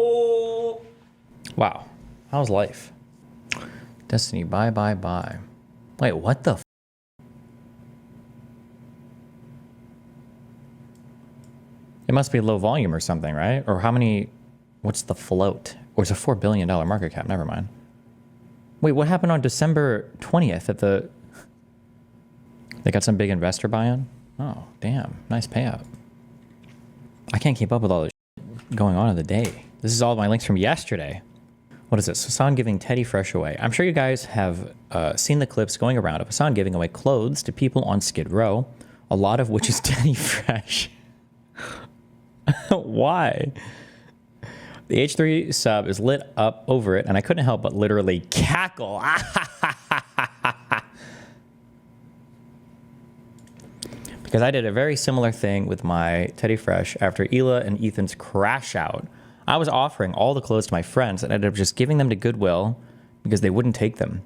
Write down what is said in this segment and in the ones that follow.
Oh. Wow. How's life? Destiny, bye, bye, bye. Wait, what the It must be low volume or something, right? Or how many... What's the float? Or it's a $4 billion market cap. Never mind. Wait, what happened on December 20th at the... They got some big investor buy-in? Oh, damn. Nice payout. I can't keep up with all this going on in the day. This is all my links from yesterday. What is this? Hassan giving Teddy Fresh away. I'm sure you guys have seen the clips going around of Hassan giving away clothes to people on Skid Row, a lot of which is Teddy Fresh. Why? The H3 sub is lit up over it, and I couldn't help but literally cackle. Because I did a very similar thing with my Teddy Fresh after Hila and Ethan's crash out. I was offering all the clothes to my friends and ended up just giving them to Goodwill because they wouldn't take them.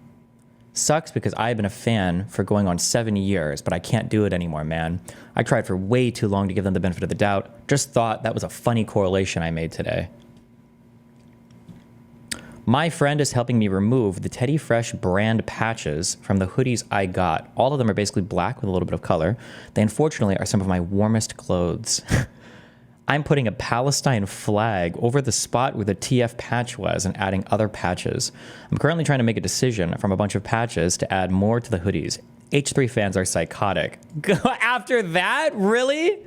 Sucks because I've been a fan for going on 7 years, but I can't do it anymore, man. I tried for way too long to give them the benefit of the doubt. Just thought that was a funny correlation I made today. My friend is helping me remove the Teddy Fresh brand patches from the hoodies I got. All of them are basically black with a little bit of color. They unfortunately are some of my warmest clothes. I'm putting a Palestine flag over the spot where the TF patch was and adding other patches. I'm currently trying to make a decision from a bunch of patches to add more to the hoodies. H3 fans are psychotic. After that? Really?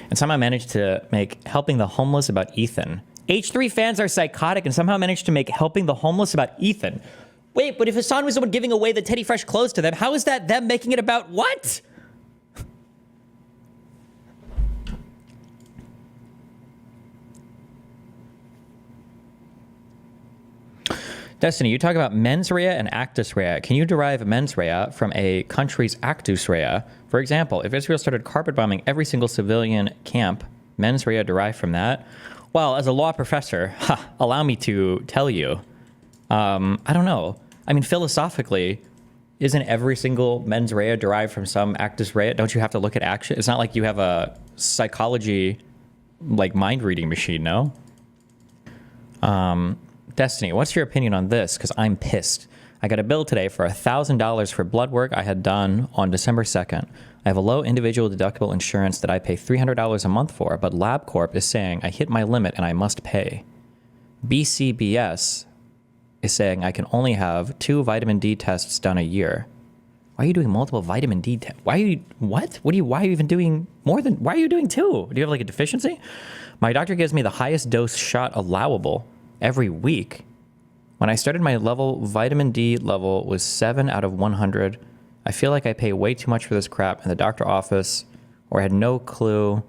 And somehow managed to make helping the homeless about Ethan. H3 fans are psychotic and somehow managed to make helping the homeless about Ethan. Wait, but if Hassan was the one giving away the Teddy Fresh clothes to them, how is that them making it about what? Destiny, you talk about mens rea and actus rea. Can you derive mens rea from a country's actus rea? For example, if Israel started carpet bombing every single civilian camp, mens rea derived from that? Well, as a law professor, allow me to tell you, I don't know. I mean, philosophically, isn't every single mens rea derived from some actus rea? Don't you have to look at action? It's not like you have a psychology, like, mind-reading machine, no? Destiny, what's your opinion on this? Because I'm pissed. I got a bill today for $1,000 for blood work I had done on December 2nd. I have a low individual deductible insurance that I pay $300 a month for, but LabCorp is saying I hit my limit and I must pay. BCBS is saying I can only have 2 vitamin D tests done a year. Why are you doing multiple vitamin D tests? Why are you, what? Why are you even doing more than, why are you doing 2? Do you have like a deficiency? My doctor gives me the highest dose shot allowable every week. When I started my level, vitamin D level was 7 out of 100. I feel like I pay way too much for this crap in the doctor office, or I had no clue.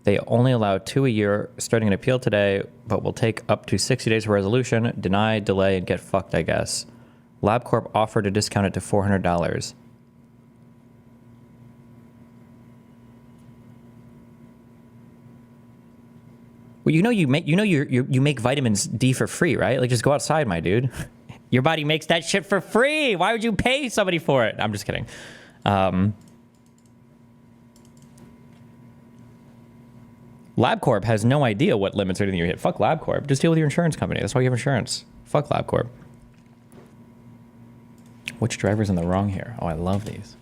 They only allow 2 a year, starting an appeal today, but will take up to 60 days for resolution. Deny, delay, and get fucked, I guess. LabCorp offered to discount it to $400. Well, you make vitamins D for free, right? Like, just go outside, my dude. Your body makes that shit for free. Why would you pay somebody for it? I'm just kidding. LabCorp has no idea what limits or anything you hit. Fuck LabCorp. Just deal with your insurance company. That's why you have insurance. Fuck LabCorp. Which driver's in the wrong here? Oh, I love these.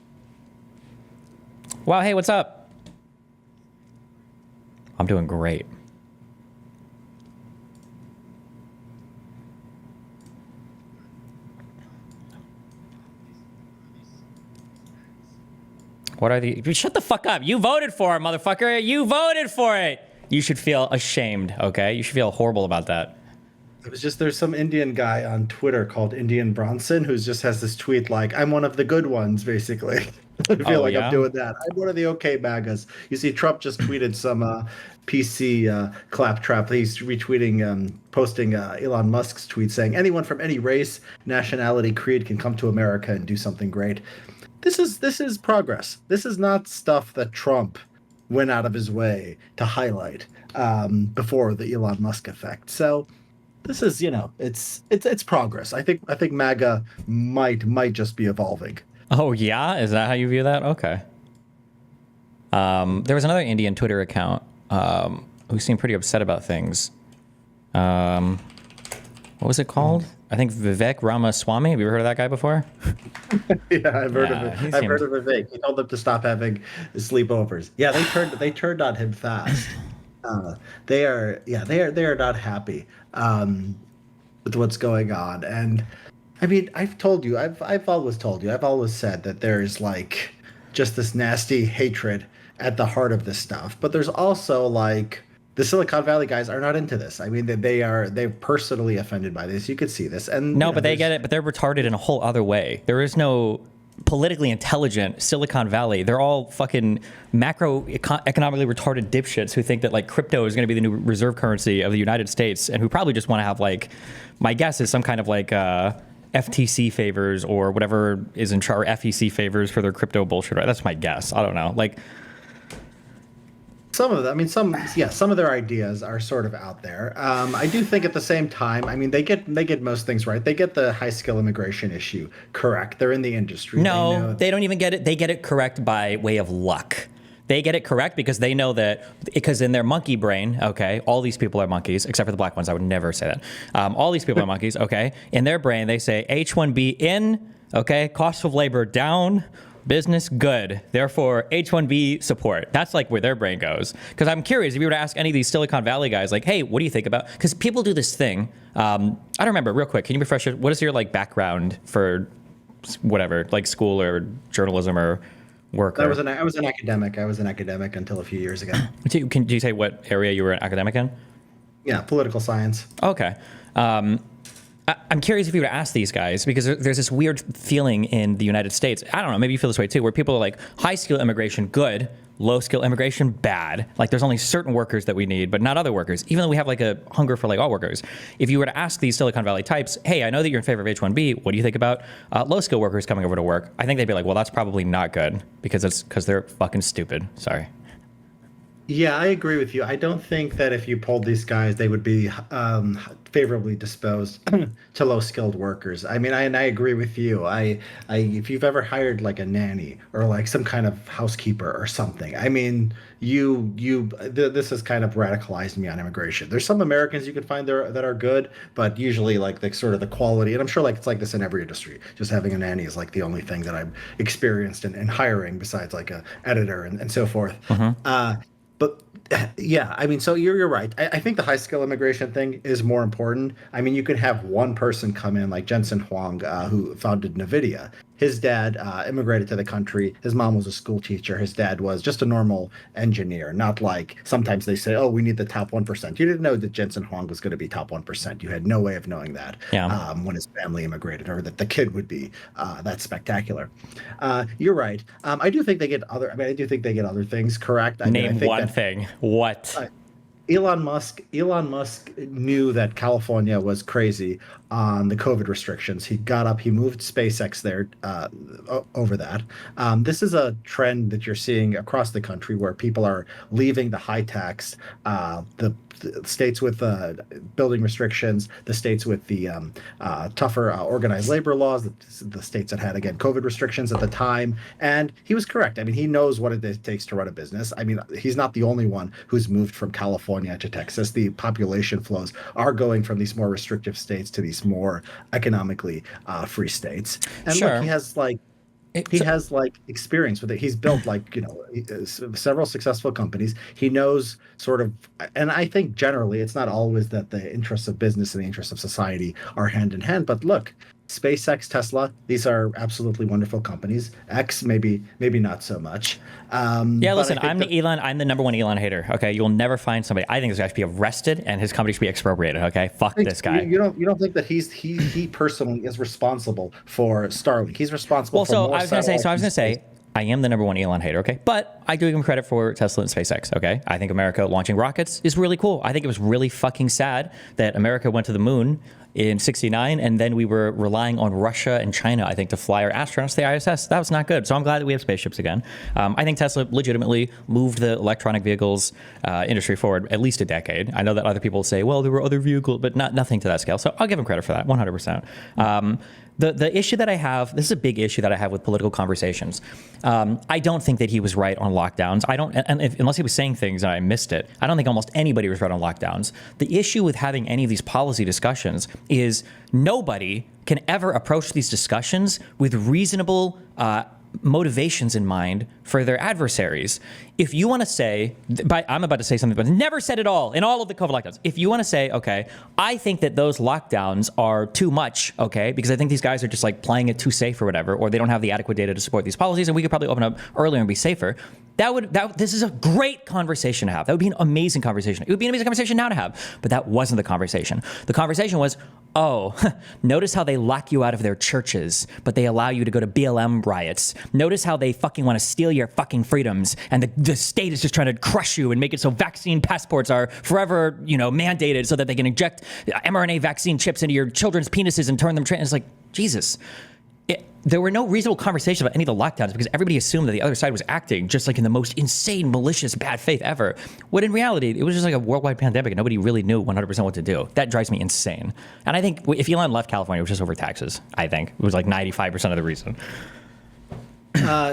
Wow, hey, what's up? I'm doing great. What are the... Shut the fuck up. You voted for it, motherfucker. You voted for it. You should feel ashamed, okay? You should feel horrible about that. It was just, there's some Indian guy on Twitter called Indian Bronson who just has this tweet like, I'm one of the good ones, basically. I feel like I'm doing that. I'm one of the okay MAGAs. You see, Trump just tweeted some PC claptrap. He's retweeting, posting Elon Musk's tweet saying, anyone from any race, nationality, creed can come to America and do something great. This is progress. This is not stuff that Trump went out of his way to highlight before the Elon Musk effect. So this is, it's progress. I think MAGA might just be evolving. Oh yeah, is that how you view that? Okay. There was another Indian Twitter account. who seemed pretty upset about things. What was it called? I think Vivek Ramaswamy. Have you ever heard of that guy before? Yeah, I've heard of it. I've heard of Vivek. He told them to stop having sleepovers. Yeah, they turned on him fast. They are not happy with what's going on. And I mean, I've always told you, I've always said that there's like just this nasty hatred at the heart of this stuff. But there's also like the Silicon Valley guys are not into this. I mean, they're personally offended by this. You could see this. And no, but they get it. But they're retarded in a whole other way. There is no politically intelligent Silicon Valley. They're all fucking economically retarded dipshits who think that like crypto is going to be the new reserve currency of the United States, and who probably just want to have like, my guess is some kind of like FTC favors or whatever is in charge, FEC favors for their crypto bullshit. Right? That's my guess. I don't know. Like. Some of them, I mean, some of their ideas are sort of out there. I do think at the same time, I mean, they get most things right. They get the high skill immigration issue correct. They're in the industry. No, they don't even get it. They get it correct by way of luck. They get it correct because they know that, because in their monkey brain, okay, all these people are monkeys, except for the black ones. I would never say that. All these people are monkeys, okay? In their brain, they say H-1B in, okay, cost of labor down, business good, therefore H-1B support. That's like where their brain goes. Because I'm curious, if you were to ask any of these Silicon Valley guys, like, hey, what do you think about? Because people do this thing. I don't remember, real quick. Can you refresh it? What is your like background for whatever, like school or journalism or work? I was an academic. I was an academic until a few years ago. Do you say what area you were an academic in? Yeah, political science. Okay. I'm curious if you were to ask these guys, because there's this weird feeling in the United States. I don't know, maybe you feel this way too, where people are like, high skill immigration, good. Low skill immigration, bad. Like there's only certain workers that we need, but not other workers, even though we have like a hunger for like all workers. If you were to ask these Silicon Valley types, hey, I know that you're in favor of H-1B. What do you think about low skill workers coming over to work? I think they'd be like, well, that's probably not good because they're fucking stupid. Sorry. Yeah, I agree with you. I don't think that if you polled these guys, they would be favorably disposed to low-skilled workers. I mean, I agree with you. If you've ever hired like a nanny or like some kind of housekeeper or something, I mean, this has kind of radicalized me on immigration. There's some Americans you can find there that are good, but usually like the sort of the quality, and I'm sure like it's like this in every industry. Just having a nanny is like the only thing that I've experienced in hiring besides like a editor and so forth. But yeah, I mean, so you're right. I think the high skill immigration thing is more important. I mean, you could have one person come in like Jensen Huang, who founded NVIDIA. His dad immigrated to the country. His mom was a school teacher. His dad was just a normal engineer, not like sometimes they say, oh, we need the top 1%. You didn't know that Jensen Huang was going to be top 1%. You had no way of knowing that when his family immigrated, or that the kid would be that spectacular. You're right. I do think they get other things correct. Name one thing. What? Elon Musk knew that California was crazy on the COVID restrictions. He moved SpaceX there over that. This is a trend that you're seeing across the country where people are leaving the high tax, the states with building restrictions, the states with the tougher organized labor laws, the states that had, again, COVID restrictions at the time. And he was correct. I mean, he knows what it takes to run a business. I mean, he's not the only one who's moved from California to Texas. The population flows are going from these more restrictive states to these more economically free states. And sure. Look, he has experience with it. He's built several successful companies. He knows sort of, and I think generally it's not always that the interests of business and the interests of society are hand in hand. But look, SpaceX, Tesla, these are absolutely wonderful companies. X, maybe not so much. Listen, I'm the number one Elon hater. Okay, you'll never find somebody. I think this guy should be arrested and his company should be expropriated. Okay, fuck this guy. You don't think that he personally is responsible for Starlink? He's responsible. I was gonna say. I am the number one Elon hater, okay? But I do give him credit for Tesla and SpaceX, okay? I think America launching rockets is really cool. I think it was really fucking sad that America went to the moon in '69, and then we were relying on Russia and China, I think, to fly our astronauts to the ISS. That was not good. So I'm glad that we have spaceships again. I think Tesla legitimately moved the electronic vehicles industry forward at least a decade. I know that other people say, well, there were other vehicles, but nothing to that scale. So I'll give them credit for that, 100%. The issue that I have, this is a big issue that I have with political conversations. I don't think that he was right on lockdowns. Unless he was saying things and I missed it, I don't think almost anybody was right on lockdowns. The issue with having any of these policy discussions is nobody can ever approach these discussions with reasonable motivations in mind for their adversaries. If you want to say, I'm about to say something, but never said it all in all of the COVID lockdowns. If you want to say, okay, I think that those lockdowns are too much, okay, because I think these guys are just like playing it too safe or whatever, or they don't have the adequate data to support these policies, and we could probably open up earlier and be safer. This is a great conversation to have. That would be an amazing conversation. It would be an amazing conversation now to have, but that wasn't the conversation. The conversation was, oh, notice how they lock you out of their churches, but they allow you to go to BLM riots. Notice how they fucking want to steal your fucking freedoms, and the state is just trying to crush you and make it so vaccine passports are forever, mandated so that they can inject mRNA vaccine chips into your children's penises and turn them trans. It's like, Jesus. There were no reasonable conversations about any of the lockdowns because everybody assumed that the other side was acting just like in the most insane, malicious, bad faith ever. When in reality, it was just like a worldwide pandemic and nobody really knew 100% what to do. That drives me insane. And I think if Elon left California, it was just over taxes, I think. It was like 95% of the reason.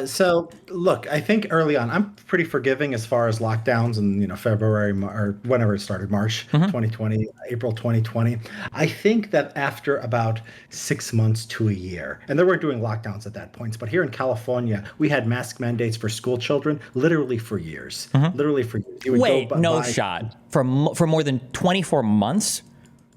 So look, I think early on, I'm pretty forgiving as far as lockdowns and, February or whenever it started, March 2020, April 2020. I think that after about 6 months to a year, and they weren't doing lockdowns at that point, but here in California, we had mask mandates for school children literally for years. Literally for years. Wait, no shot. For more than 24 months?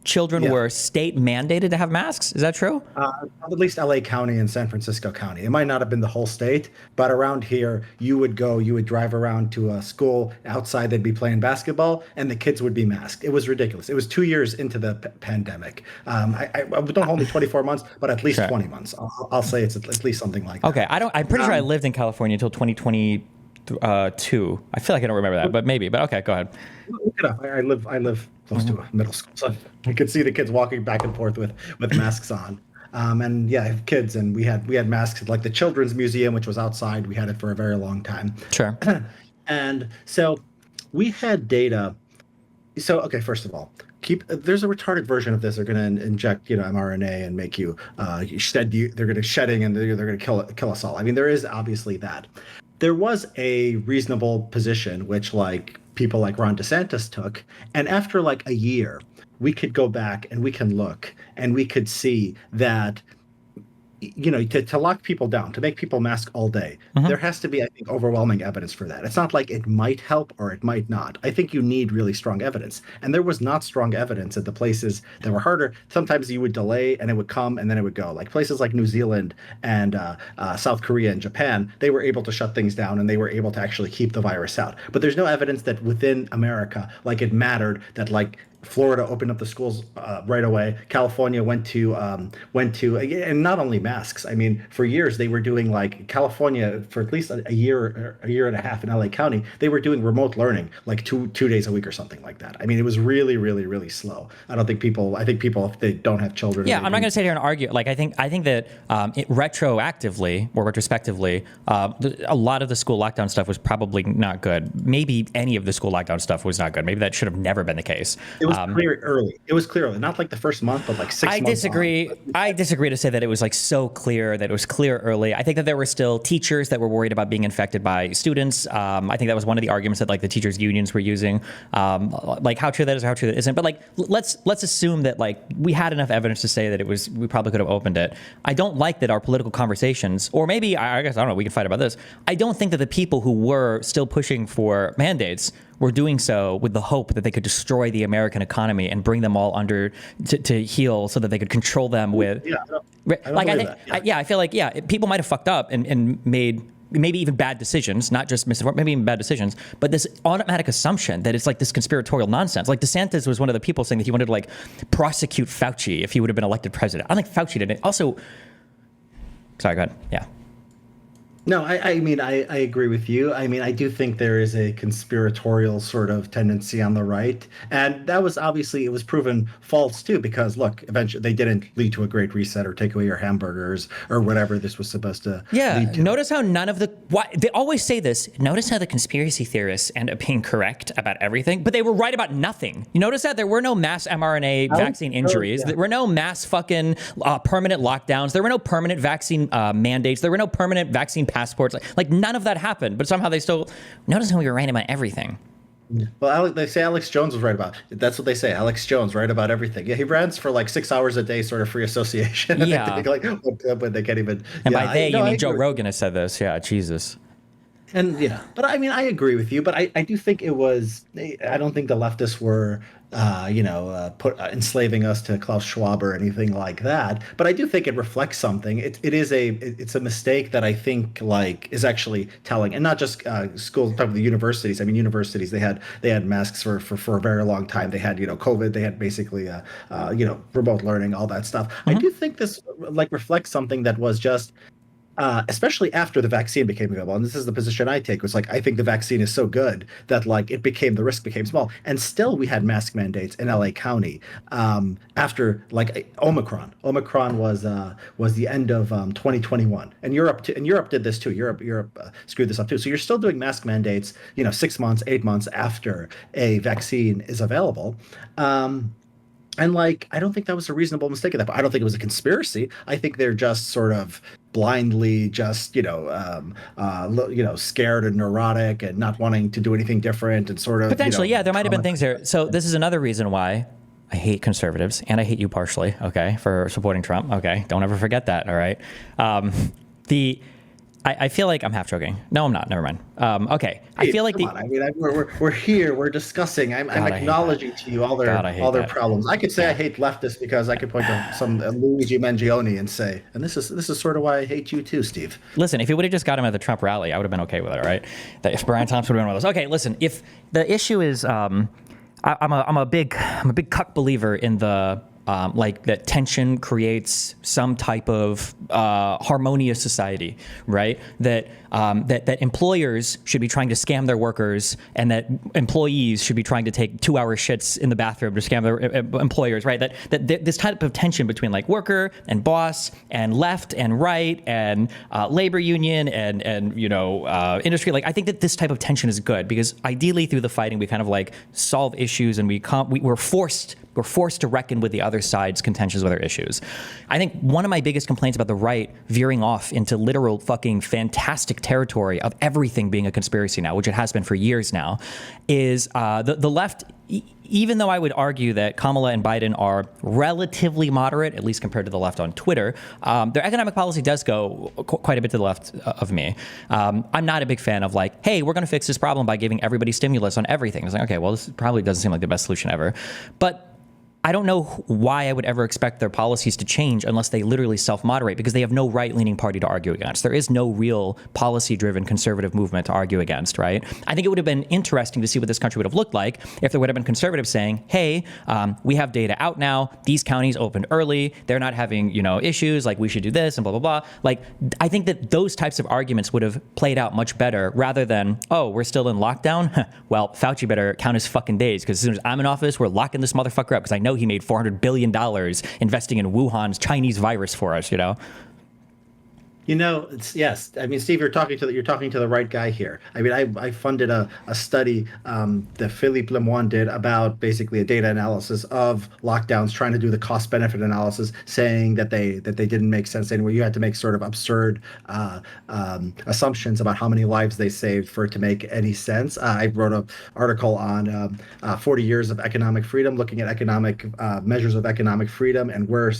Children were state mandated to have masks? Is that true? At least LA County and San Francisco County. It might not have been the whole state, but around here, you would drive around to a school outside, they'd be playing basketball, and the kids would be masked. It was ridiculous. It was 2 years into the pandemic. I don't hold me 24 months, but at least 20 months. I'll say it's at least something like that. Okay, I'm pretty sure I lived in California until 2022. I feel like I don't remember that, but maybe. But okay, go ahead. Look it up. I live close to a middle school, so I could see the kids walking back and forth with masks on. And yeah, I have kids, and we had masks at like the Children's Museum, which was outside. We had it for a very long time. Sure. And so we had data. So okay, first of all, there's a retarded version of this. They're going to inject mRNA and make you shed. They're going to shedding, and they're going to kill us all. I mean, there is obviously that. There was a reasonable position, which like people like Ron DeSantis took. And after like a year, we could go back and we can look and we could see that, to lock people down, to make people mask all day, there has to be, I think, overwhelming evidence for that. It's not like it might help or it might not. I think you need really strong evidence. And there was not strong evidence at the places that were harder. Sometimes you would delay and it would come and then it would go. Like places like New Zealand and South Korea and Japan, they were able to shut things down and they were able to actually keep the virus out. But there's no evidence that within America, like it mattered that like Florida opened up the schools right away. California went to, and not only masks. I mean, for years they were doing like California for at least a year and a half in LA County. They were doing remote learning like two days a week or something like that. I mean, it was really, really, really slow. I think people, if they don't have children. Yeah, I'm not going to sit here and argue. Like I think that retroactively or retrospectively, a lot of the school lockdown stuff was probably not good. Maybe any of the school lockdown stuff was not good. Maybe that should have never been the case. It was clear early. It was clear early, not like the first month, but like 6 months. I disagree to say that it was like so clear that it was clear early. I think that there were still teachers that were worried about being infected by students. I think that was one of the arguments that like the teachers unions were using. Like how true that is, or how true that isn't. But like let's assume that like we had enough evidence to say that we probably could have opened it. I don't like that our political conversations, or maybe I guess I don't know. We can fight about this. I don't think that the people who were still pushing for mandates were doing so with the hope that they could destroy the American economy and bring them all under to heel so that they could control them with. I feel like people might have fucked up and made maybe even bad decisions, not just misinformation, maybe even bad decisions, but this automatic assumption that it's like this conspiratorial nonsense. Like DeSantis was one of the people saying that he wanted to like prosecute Fauci if he would have been elected president. I don't think Fauci did it. Also, sorry, go ahead. Yeah. No, I mean, I agree with you. I mean, I do think there is a conspiratorial sort of tendency on the right. And that was obviously, it was proven false too, because look, eventually they didn't lead to a great reset or take away your hamburgers or whatever this was supposed to Yeah, lead to. notice how none of the why they always say this. Notice how the conspiracy theorists end up being correct about everything, but they were right about nothing. You notice that there were no mass mRNA vaccine injuries. Yeah. There were no mass fucking permanent lockdowns. There were no permanent vaccine mandates. There were no permanent vaccine passports. Like none of that happened. But somehow they still notice how we were right about everything. Well, they say Alex Jones was right about. That's what they say. Alex Jones right about everything. Yeah, he rants for like 6 hours a day, sort of free association. And Yeah. they think like, but they can't even. And Yeah, by they, no, you I mean Joe agree. Rogan has said this. Yeah, Jesus. And yeah, but I mean, I agree with you. But I do think it was. I don't think the leftists were, put enslaving us to Klaus Schwab or anything like that. But I do think it reflects something. It's a mistake that I think like is actually telling, and not just schools. Talking about the universities. I mean, universities they had masks for a very long time. They had COVID. They had basically remote learning, all that stuff. I Mm-hmm. do think this like reflects something that was just especially after the vaccine became available. And this is the position I take. Was like I think the vaccine is so good that like the risk became small, and still we had mask mandates in LA County after like Omicron. Omicron was the end of 2021, and Europe did this too. Europe screwed this up too. So you're still doing mask mandates, 6 months, 8 months after a vaccine is available. And like, I don't think that was a reasonable mistake at that point. I don't think it was a conspiracy. I think they're just sort of blindly just, scared and neurotic and not wanting to do anything different and sort of, Potentially, yeah, there might have been comic. things there. So this is another reason why I hate conservatives, and I hate you partially, okay, for supporting Trump. Okay, don't ever forget that. All right. The I feel like I'm half joking. No, I'm not. Never mind. Okay, I feel like Come the on. I mean, we're here. We're discussing. I'm God, I hate acknowledging to you all their God, I hate all their that. problems. I could say I hate leftists because I could point to some Luigi Mangione and say, and this is sort of why I hate you too, Steve. Listen, if you would have just got him at the Trump rally, I would have been okay with it. All right. That if Brian Thompson would have been one of those. Okay, listen. If the issue is, I'm a big cuck believer in the. Like that tension creates some type of harmonious society, right? That employers should be trying to scam their workers, and that employees should be trying to take 2-hour shits in the bathroom to scam their employers, right? That this type of tension between like worker and boss and left and right and labor union and industry, like I think that this type of tension is good because ideally through the fighting we kind of like solve issues and we're forced to reckon with the other side's contentions with their issues. I think one of my biggest complaints about the right veering off into literal fucking fantastic territory of everything being a conspiracy now, which it has been for years now, is the left. Even though I would argue that Kamala and Biden are relatively moderate, at least compared to the left on Twitter, their economic policy does go quite a bit to the left of me. I'm not a big fan of like, hey, we're going to fix this problem by giving everybody stimulus on everything. It's like, okay, well, this probably doesn't seem like the best solution ever. But I don't know why I would ever expect their policies to change unless they literally self-moderate, because they have no right-leaning party to argue against. There is no real policy-driven conservative movement to argue against, right? I think it would have been interesting to see what this country would have looked like if there would have been conservatives saying, hey, we have data out now. These counties opened early. They're not having, issues. Like, we should do this and blah, blah, blah. Like, I think that those types of arguments would have played out much better rather than, oh, we're still in lockdown? Well, Fauci better count his fucking days, because as soon as I'm in office, we're locking this motherfucker up, because I know he made $400 billion investing in Wuhan's Chinese virus for us, Yes. I mean, Steve, you're talking to the right guy here. I mean, I funded a study that Philippe Lemoine did about basically a data analysis of lockdowns, trying to do the cost benefit analysis, saying that they didn't make sense anywhere. You had to make sort of absurd assumptions about how many lives they saved for it to make any sense. I wrote an article on 40 years of economic freedom, looking at economic measures of economic freedom and where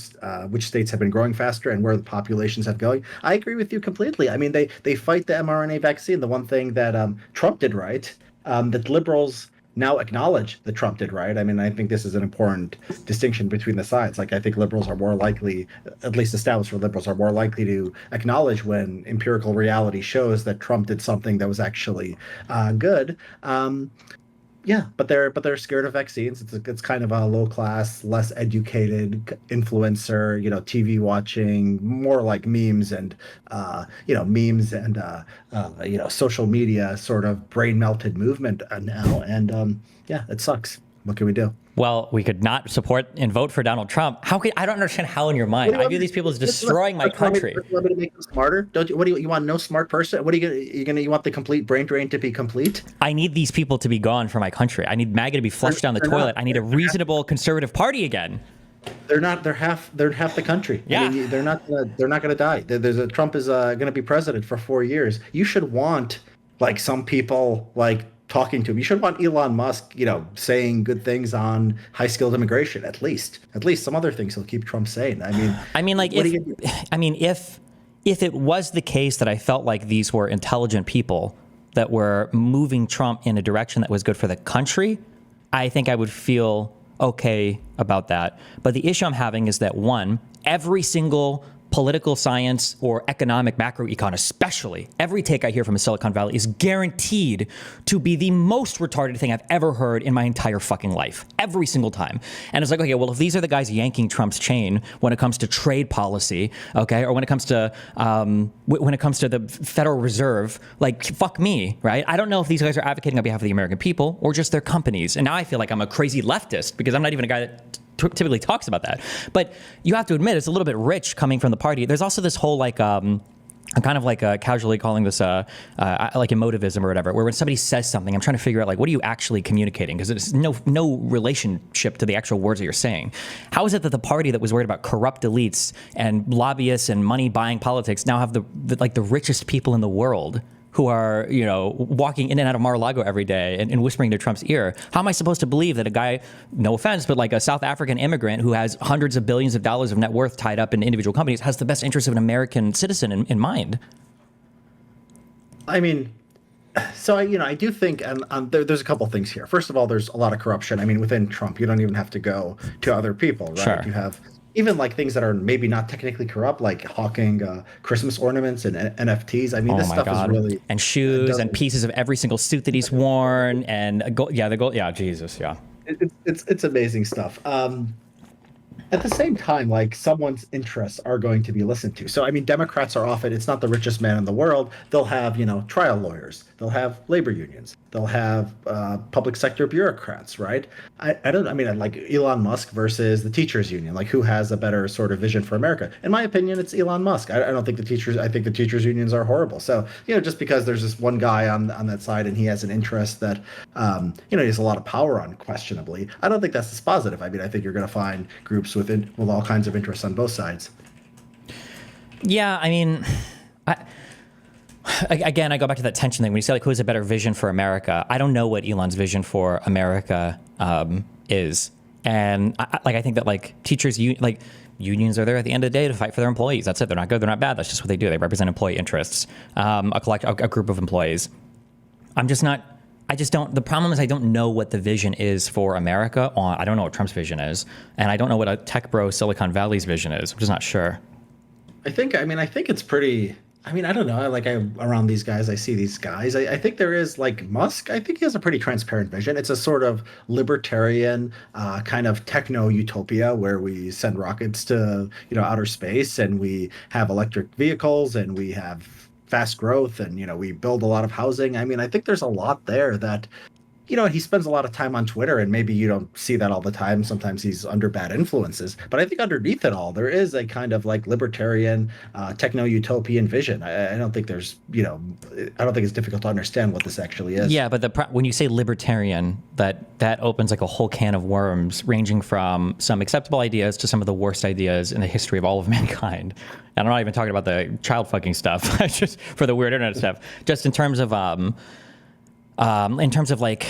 which states have been growing faster and where the populations have going. I agree with you completely. I mean, they fight the mRNA vaccine. The one thing that Trump did right, that liberals now acknowledge that Trump did right. I mean, I think this is an important distinction between the sides. Like, I think liberals are more likely, at least established liberals, are more likely to acknowledge when empirical reality shows that Trump did something that was actually good. Yeah, but they're scared of vaccines. It's kind of a low class, less educated influencer, TV watching, more like memes and social media sort of brain melted movement now. And yeah, it sucks. What can we do? Well, we could not support and vote for Donald Trump. How could I don't understand how in your What mind do you I want view me these people as to- destroying my country. You want me to make them smarter? Don't you? What do you want? No smart person? What are you want the complete brain drain to be complete? I need these people to be gone from my country. I need MAGA to be flushed down the They're toilet. not. I need a reasonable conservative party again. They're not. They're half the country. Yeah. I mean, they're not. They're not going to die. Trump is going to be president for 4 years. You should want like some people like talking to him. You should want Elon Musk, saying good things on high skilled immigration. At least some other things he'll keep Trump sane. I mean, like what do you- if it was the case that I felt like these were intelligent people that were moving Trump in a direction that was good for the country, I think I would feel okay about that. But the issue I'm having is that, one, every single political science or economic macroecon, especially, every take I hear from Silicon Valley is guaranteed to be the most retarded thing I've ever heard in my entire fucking life. Every single time. And it's like, okay, well, if these are the guys yanking Trump's chain when it comes to trade policy, okay, or when it comes to the Federal Reserve, like, fuck me, right? I don't know if these guys are advocating on behalf of the American people or just their companies. And now I feel like I'm a crazy leftist because I'm not even a guy that typically talks about that. But you have to admit, it's a little bit rich coming from the party. There's also this whole like, I'm kind of like casually calling this like emotivism or whatever, where when somebody says something, I'm trying to figure out like, what are you actually communicating? Because there's no relationship to the actual words that you're saying. How is it that the party that was worried about corrupt elites and lobbyists and money buying politics now have the richest people in the world who are, walking in and out of Mar-a-Lago every day and whispering to Trump's ear? How am I supposed to believe that a guy, no offense, but like a South African immigrant who has hundreds of billions of dollars of net worth tied up in individual companies has the best interest of an American citizen in mind? I mean, so I do think, and there's a couple things here. First of all, there's a lot of corruption. I mean, within Trump, you don't even have to go to other people, right? Sure. You have even like things that are maybe not technically corrupt, like hawking Christmas ornaments and NFTs. I mean, this stuff is really and shoes and pieces of every single suit that he's worn and the gold. Yeah, Jesus, yeah. It's amazing stuff. At the same time, like someone's interests are going to be listened to. So, I mean, Democrats are often, it's not the richest man in the world. They'll have, trial lawyers. They'll have labor unions. They'll have public sector bureaucrats, right? I mean, like Elon Musk versus the teachers union, like who has a better sort of vision for America? In my opinion, it's Elon Musk. I don't think I think the teachers unions are horrible. So, just because there's this one guy on that side and he has an interest that, he has a lot of power on, questionably, I don't think that's dispositive. I mean, I think you're going to find groups with all kinds of interests on both sides. Yeah, I mean, again, I go back to that tension thing. When you say, like, who has a better vision for America? I don't know what Elon's vision for America is. And I think that, like, unions are there at the end of the day to fight for their employees. That's it. They're not good. They're not bad. That's just what they do. They represent employee interests, a group of employees. The problem is I don't know what the vision is for America. I don't know what Trump's vision is. And I don't know what a tech bro Silicon Valley's vision is. I'm just not sure. I think it's pretty, I don't know. Around these guys, I see these guys. I think there is like Musk. I think he has a pretty transparent vision. It's a sort of libertarian kind of techno utopia where we send rockets to, outer space and we have electric vehicles and we have fast growth and we build a lot of housing. I mean, I think there's a lot there that he spends a lot of time on Twitter, and maybe you don't see that all the time. Sometimes he's under bad influences, but I think underneath it all there is a kind of like libertarian techno utopian vision. I don't think there's I don't think it's difficult to understand what this actually is. Yeah, but when you say libertarian, that opens like a whole can of worms, ranging from some acceptable ideas to some of the worst ideas in the history of all of mankind. And I'm not even talking about the child fucking stuff, just for the weird internet stuff. Just in terms of like,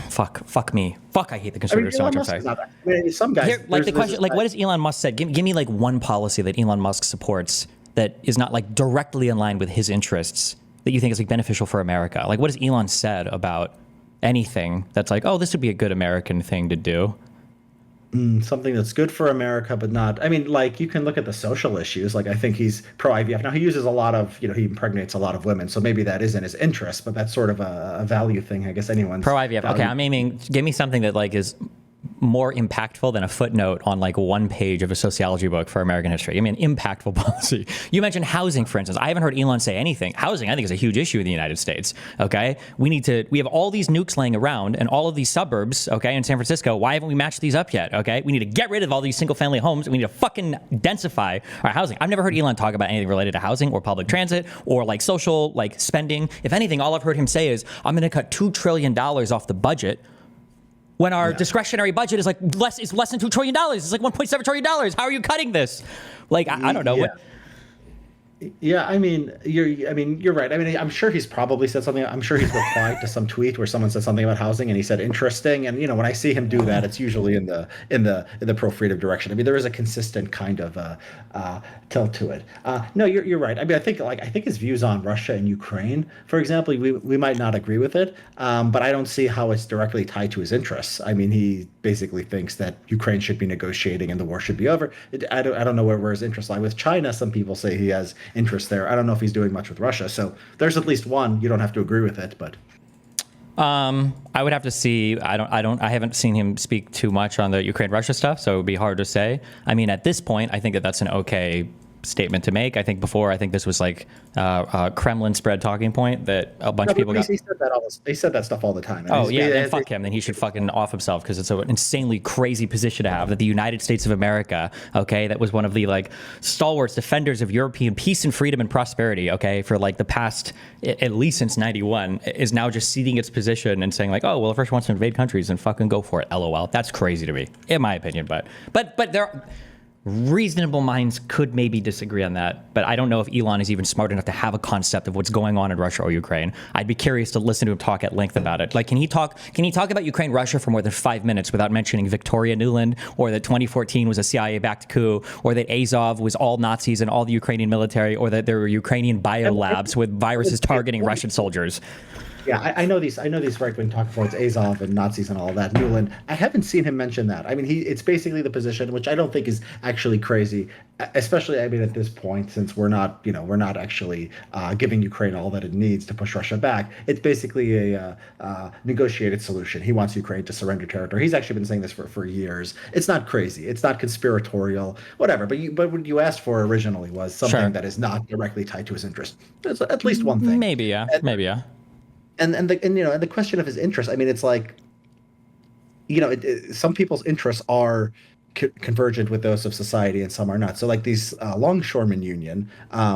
fuck me. Fuck, I hate the conservatives so much. I'm sorry. Some guys. Here, like the question, like, what has Elon Musk said? Give me like one policy that Elon Musk supports that is not like directly in line with his interests that you think is like beneficial for America. Like, what has Elon said about anything that's like, oh, this would be a good American thing to do? Something that's good for America, but not. I mean, like you can look at the social issues. Like I think he's pro IVF. Now he uses a lot of, he impregnates a lot of women, so maybe that isn't his interest, but that's sort of a value thing. I guess anyone's Pro IVF. Okay, I'm aiming. Give me something that like is more impactful than a footnote on like one page of a sociology book for American history. I mean, impactful policy. You mentioned housing, for instance. I haven't heard Elon say anything. Housing, I think, is a huge issue in the United States. Okay, we have all these nukes laying around and all of these suburbs. Okay, in San Francisco. Why haven't we matched these up yet? Okay, we need to get rid of all these single-family homes. And we need to fucking densify our housing. I've never heard Elon talk about anything related to housing or public transit or like social like spending. If anything, all I've heard him say is, "I'm going to cut $2 trillion off the budget." When our discretionary budget is like less than $2 trillion. It's like $1.7 trillion. How are you cutting this? Like, I don't know. Yeah. Yeah, I mean, you're right. I mean, I'm sure he's probably said something. I'm sure he's replied to some tweet where someone said something about housing, and he said interesting. And when I see him do that, it's usually in the pro freedom direction. I mean, there is a consistent kind of tilt to it. No, you're right. I mean, I think his views on Russia and Ukraine, for example, we might not agree with it, but I don't see how it's directly tied to his interests. I mean, he basically thinks that Ukraine should be negotiating and the war should be over. I don't know where his interests lie. With China, some people say he has interest there. I don't know if he's doing much with Russia. So there's at least one. You don't have to agree with it, but I would have to see. I haven't seen him speak too much on the Ukraine-Russia stuff, so it would be hard to say. I mean, at this point, I think that that's an okay statement to make. I think this was like a Kremlin spread talking point that a bunch of people got. They said that stuff all the time. Then fuck him. Then he should fucking off himself, because it's an insanely crazy position to have, that the United States of America, okay, that was one of the like stalwarts defenders of European peace and freedom and prosperity, okay, for like the past, at least since 91, is now just ceding its position and saying like, oh, well, if Russia wants to invade countries, then fucking go for it. LOL. That's crazy to me, in my opinion. But there reasonable minds could maybe disagree on that, but I don't know if Elon is even smart enough to have a concept of what's going on in Russia or Ukraine. I'd be curious to listen to him talk at length about it. Like, can he talk about Ukraine, Russia for more than 5 minutes without mentioning Victoria Nuland, or that 2014 was a CIA-backed coup, or that Azov was all Nazis and all the Ukrainian military, or that there were Ukrainian biolabs with viruses targeting Russian soldiers? Yeah, I know these right-wing talking points, Azov and Nazis and all that. Nuland, I haven't seen him mention that. I mean, it's basically the position, which I don't think is actually crazy, especially, I mean, at this point, since we're not actually giving Ukraine all that it needs to push Russia back. It's basically a negotiated solution. He wants Ukraine to surrender territory. He's actually been saying this for years. It's not crazy. It's not conspiratorial, whatever. But what you asked for originally was something that is not directly tied to his interest. There's at least one thing. Maybe, yeah. And the question of his interest, I mean, it's like, some people's interests are convergent with those of society and some are not. So like these longshoremen union,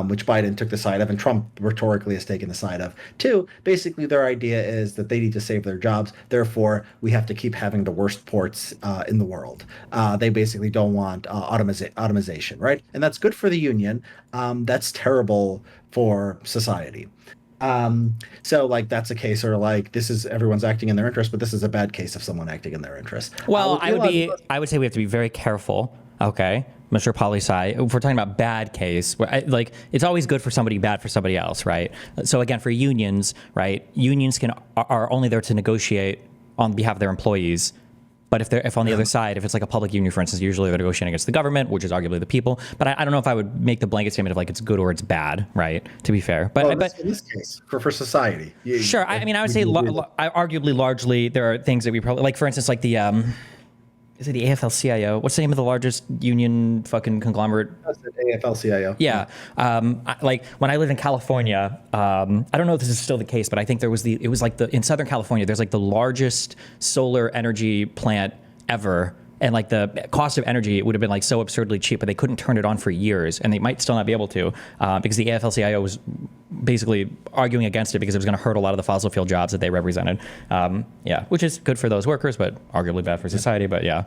which Biden took the side of and Trump rhetorically has taken the side of too. Basically, their idea is that they need to save their jobs. Therefore, we have to keep having the worst ports in the world. They basically don't want automation, right? And that's good for the union. That's terrible for society. So like that's a case, or like this is everyone's acting in their interest, but this is a bad case of someone acting in their interest. Well, I would say we have to be very careful. Okay, Mr. Poli-Sci, if we're talking about bad case, like it's always good for somebody, bad for somebody else, right? So again, for unions, right? Unions are only there to negotiate on behalf of their employees. But if on the other side, if it's like a public union, for instance, usually they're negotiating against the government, which is arguably the people. But I don't know if I would make the blanket statement of like it's good or it's bad, right? To be fair, but in this case, for society, sure. I mean, I would say arguably largely there are things that we probably like. For instance, like the is it the AFL-CIO? What's the name of the largest union fucking conglomerate? That's the AFL-CIO. Yeah. Like when I lived in California, I don't know if this is still the case, but I think in Southern California, there's like the largest solar energy plant ever. And like the cost of energy, it would have been like so absurdly cheap, but they couldn't turn it on for years, and they might still not be able to because the AFL-CIO was basically arguing against it because it was going to hurt a lot of the fossil fuel jobs that they represented. Which is good for those workers, but arguably bad for society. But yeah,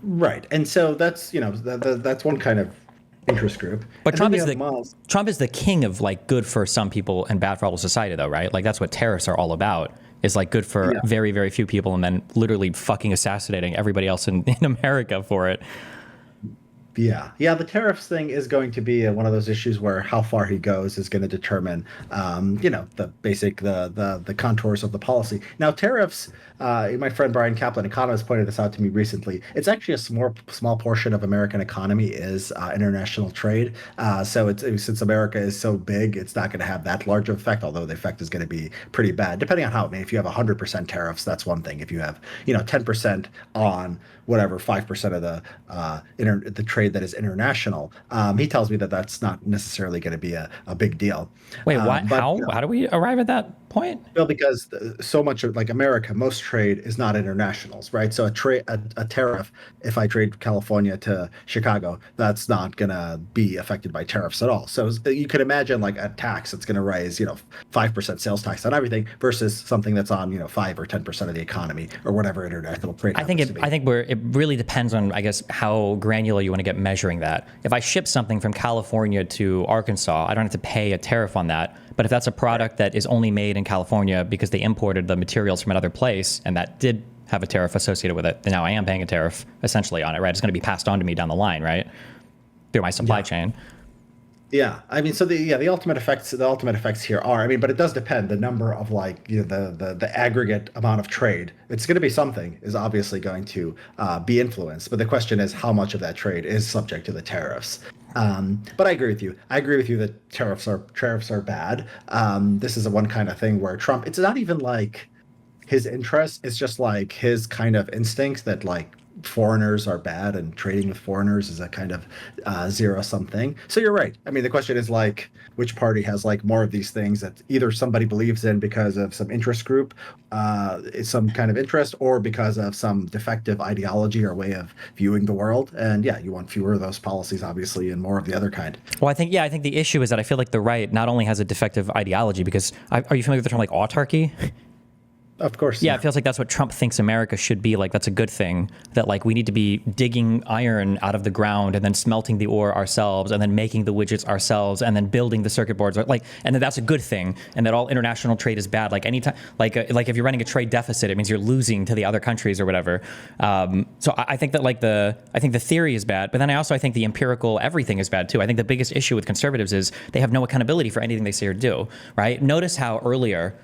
right. And so that's that's one kind of interest group. But Trump is the king of like good for some people and bad for all of society, though, right? Like that's what tariffs are all about. Is like good for very, very few people and then literally fucking assassinating everybody else in America for it. Yeah. The tariffs thing is going to be one of those issues where how far he goes is going to determine, the contours of the policy. Now, tariffs. My friend Brian Kaplan, economist, pointed this out to me recently. It's actually a small portion of American economy is international trade. So since America is so big, it's not going to have that large of effect. Although the effect is going to be pretty bad, depending on how. I mean, if you have 100% tariffs, that's one thing. If you have 10% on whatever 5% of the trade that is international, he tells me that that's not necessarily going to be a big deal. Wait, what? How do we arrive at that point? Well, because so much of like America, most trade is not internationals, right? So a tariff, if I trade California to Chicago, that's not gonna be affected by tariffs at all. So you could imagine like a tax that's gonna raise 5% sales tax on everything versus something that's on 5 or 10% of the economy or whatever international trade. I think it really depends on, I guess, how granular you want to get measuring that. If I ship something from California to Arkansas, I don't have to pay a tariff on that. But if that's a product that is only made in California because they imported the materials from another place and that did have a tariff associated with it, then now I am paying a tariff essentially on it, right? It's going to be passed on to me down the line, right? Through my supply chain. Yeah, I mean, so the ultimate effects here are, I mean, but it does depend the number of the aggregate amount of trade. It's going to be something is obviously going to be influenced, but the question is how much of that trade is subject to the tariffs. But I agree with you. I agree with you that tariffs are bad. This is a one kind of thing where Trump, it's not even like his interest, it's just like his kind of instincts that like foreigners are bad and trading with foreigners is a kind of zero-sum thing. So you're right. I mean, the question is like which party has like more of these things that either somebody believes in because of some interest group, some kind of interest, or because of some defective ideology or way of viewing the world. And yeah, you want fewer of those policies, obviously, and more of the other kind. Well, I think the issue is that I feel like the right not only has a defective ideology because are you familiar with the term like autarky? Of course. Yeah, it feels like that's what Trump thinks America should be. Like, that's a good thing. That, like, we need to be digging iron out of the ground and then smelting the ore ourselves and then making the widgets ourselves and then building the circuit boards. Like, and then that's a good thing. And that all international trade is bad. Like, anytime, like if you're running a trade deficit, it means you're losing to the other countries or whatever. So I think that, like, I think the theory is bad. But then I think the empirical everything is bad, too. I think the biggest issue with conservatives is they have no accountability for anything they say or do, right? Notice how earlier,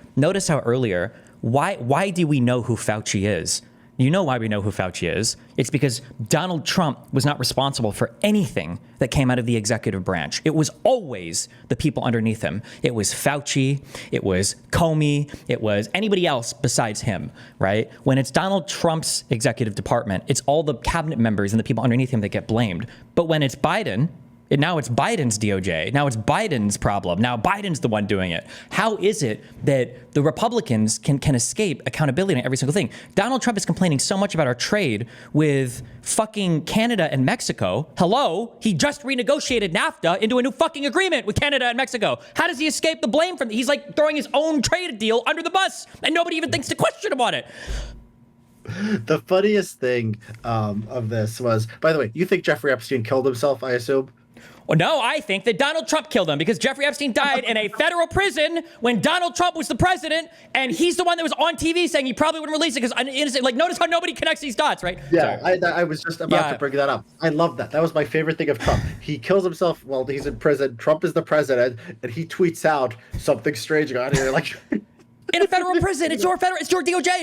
why do we know who Fauci is? You know why we know who Fauci is. It's because Donald Trump was not responsible for anything that came out of the executive branch. It was always the people underneath him. It was Fauci, it was Comey, it was anybody else besides him, right? When it's Donald Trump's executive department, it's all the cabinet members and the people underneath him that get blamed. But when it's Biden, now it's Biden's DOJ. Now it's Biden's problem. Now Biden's the one doing it. How is it that the Republicans can escape accountability on every single thing? Donald Trump is complaining so much about our trade with fucking Canada and Mexico. Hello? He just renegotiated NAFTA into a new fucking agreement with Canada and Mexico. How does he escape the blame from? He's like throwing his own trade deal under the bus and nobody even thinks to question him on it. The funniest thing of this was, by the way, you think Jeffrey Epstein killed himself, I assume? Well, no, I think that Donald Trump killed him because Jeffrey Epstein died in a federal prison when Donald Trump was the president, and he's the one that was on TV saying he probably wouldn't release it because innocent. Like, notice how nobody connects these dots, right? Yeah, I was just about to bring that up. I love that. That was my favorite thing of Trump. He kills himself while he's in prison. Trump is the president, and he tweets out something strange going on here, like. In a federal prison, it's your DOJ, it's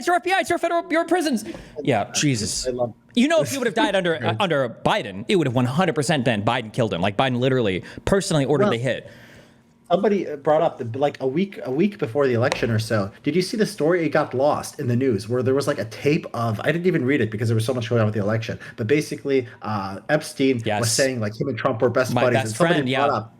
your FBI, it's your prisons. Yeah, Jesus. I love. You know, if he would have died under Biden, it would have 100% been Biden killed him. Like Biden literally personally ordered the hit. Somebody brought up like a week before the election or so. Did you see the story? It got lost in the news where there was like a tape of. I didn't even read it because there was so much going on with the election. But basically, Epstein was saying like him and Trump were best buddies, and somebody brought up.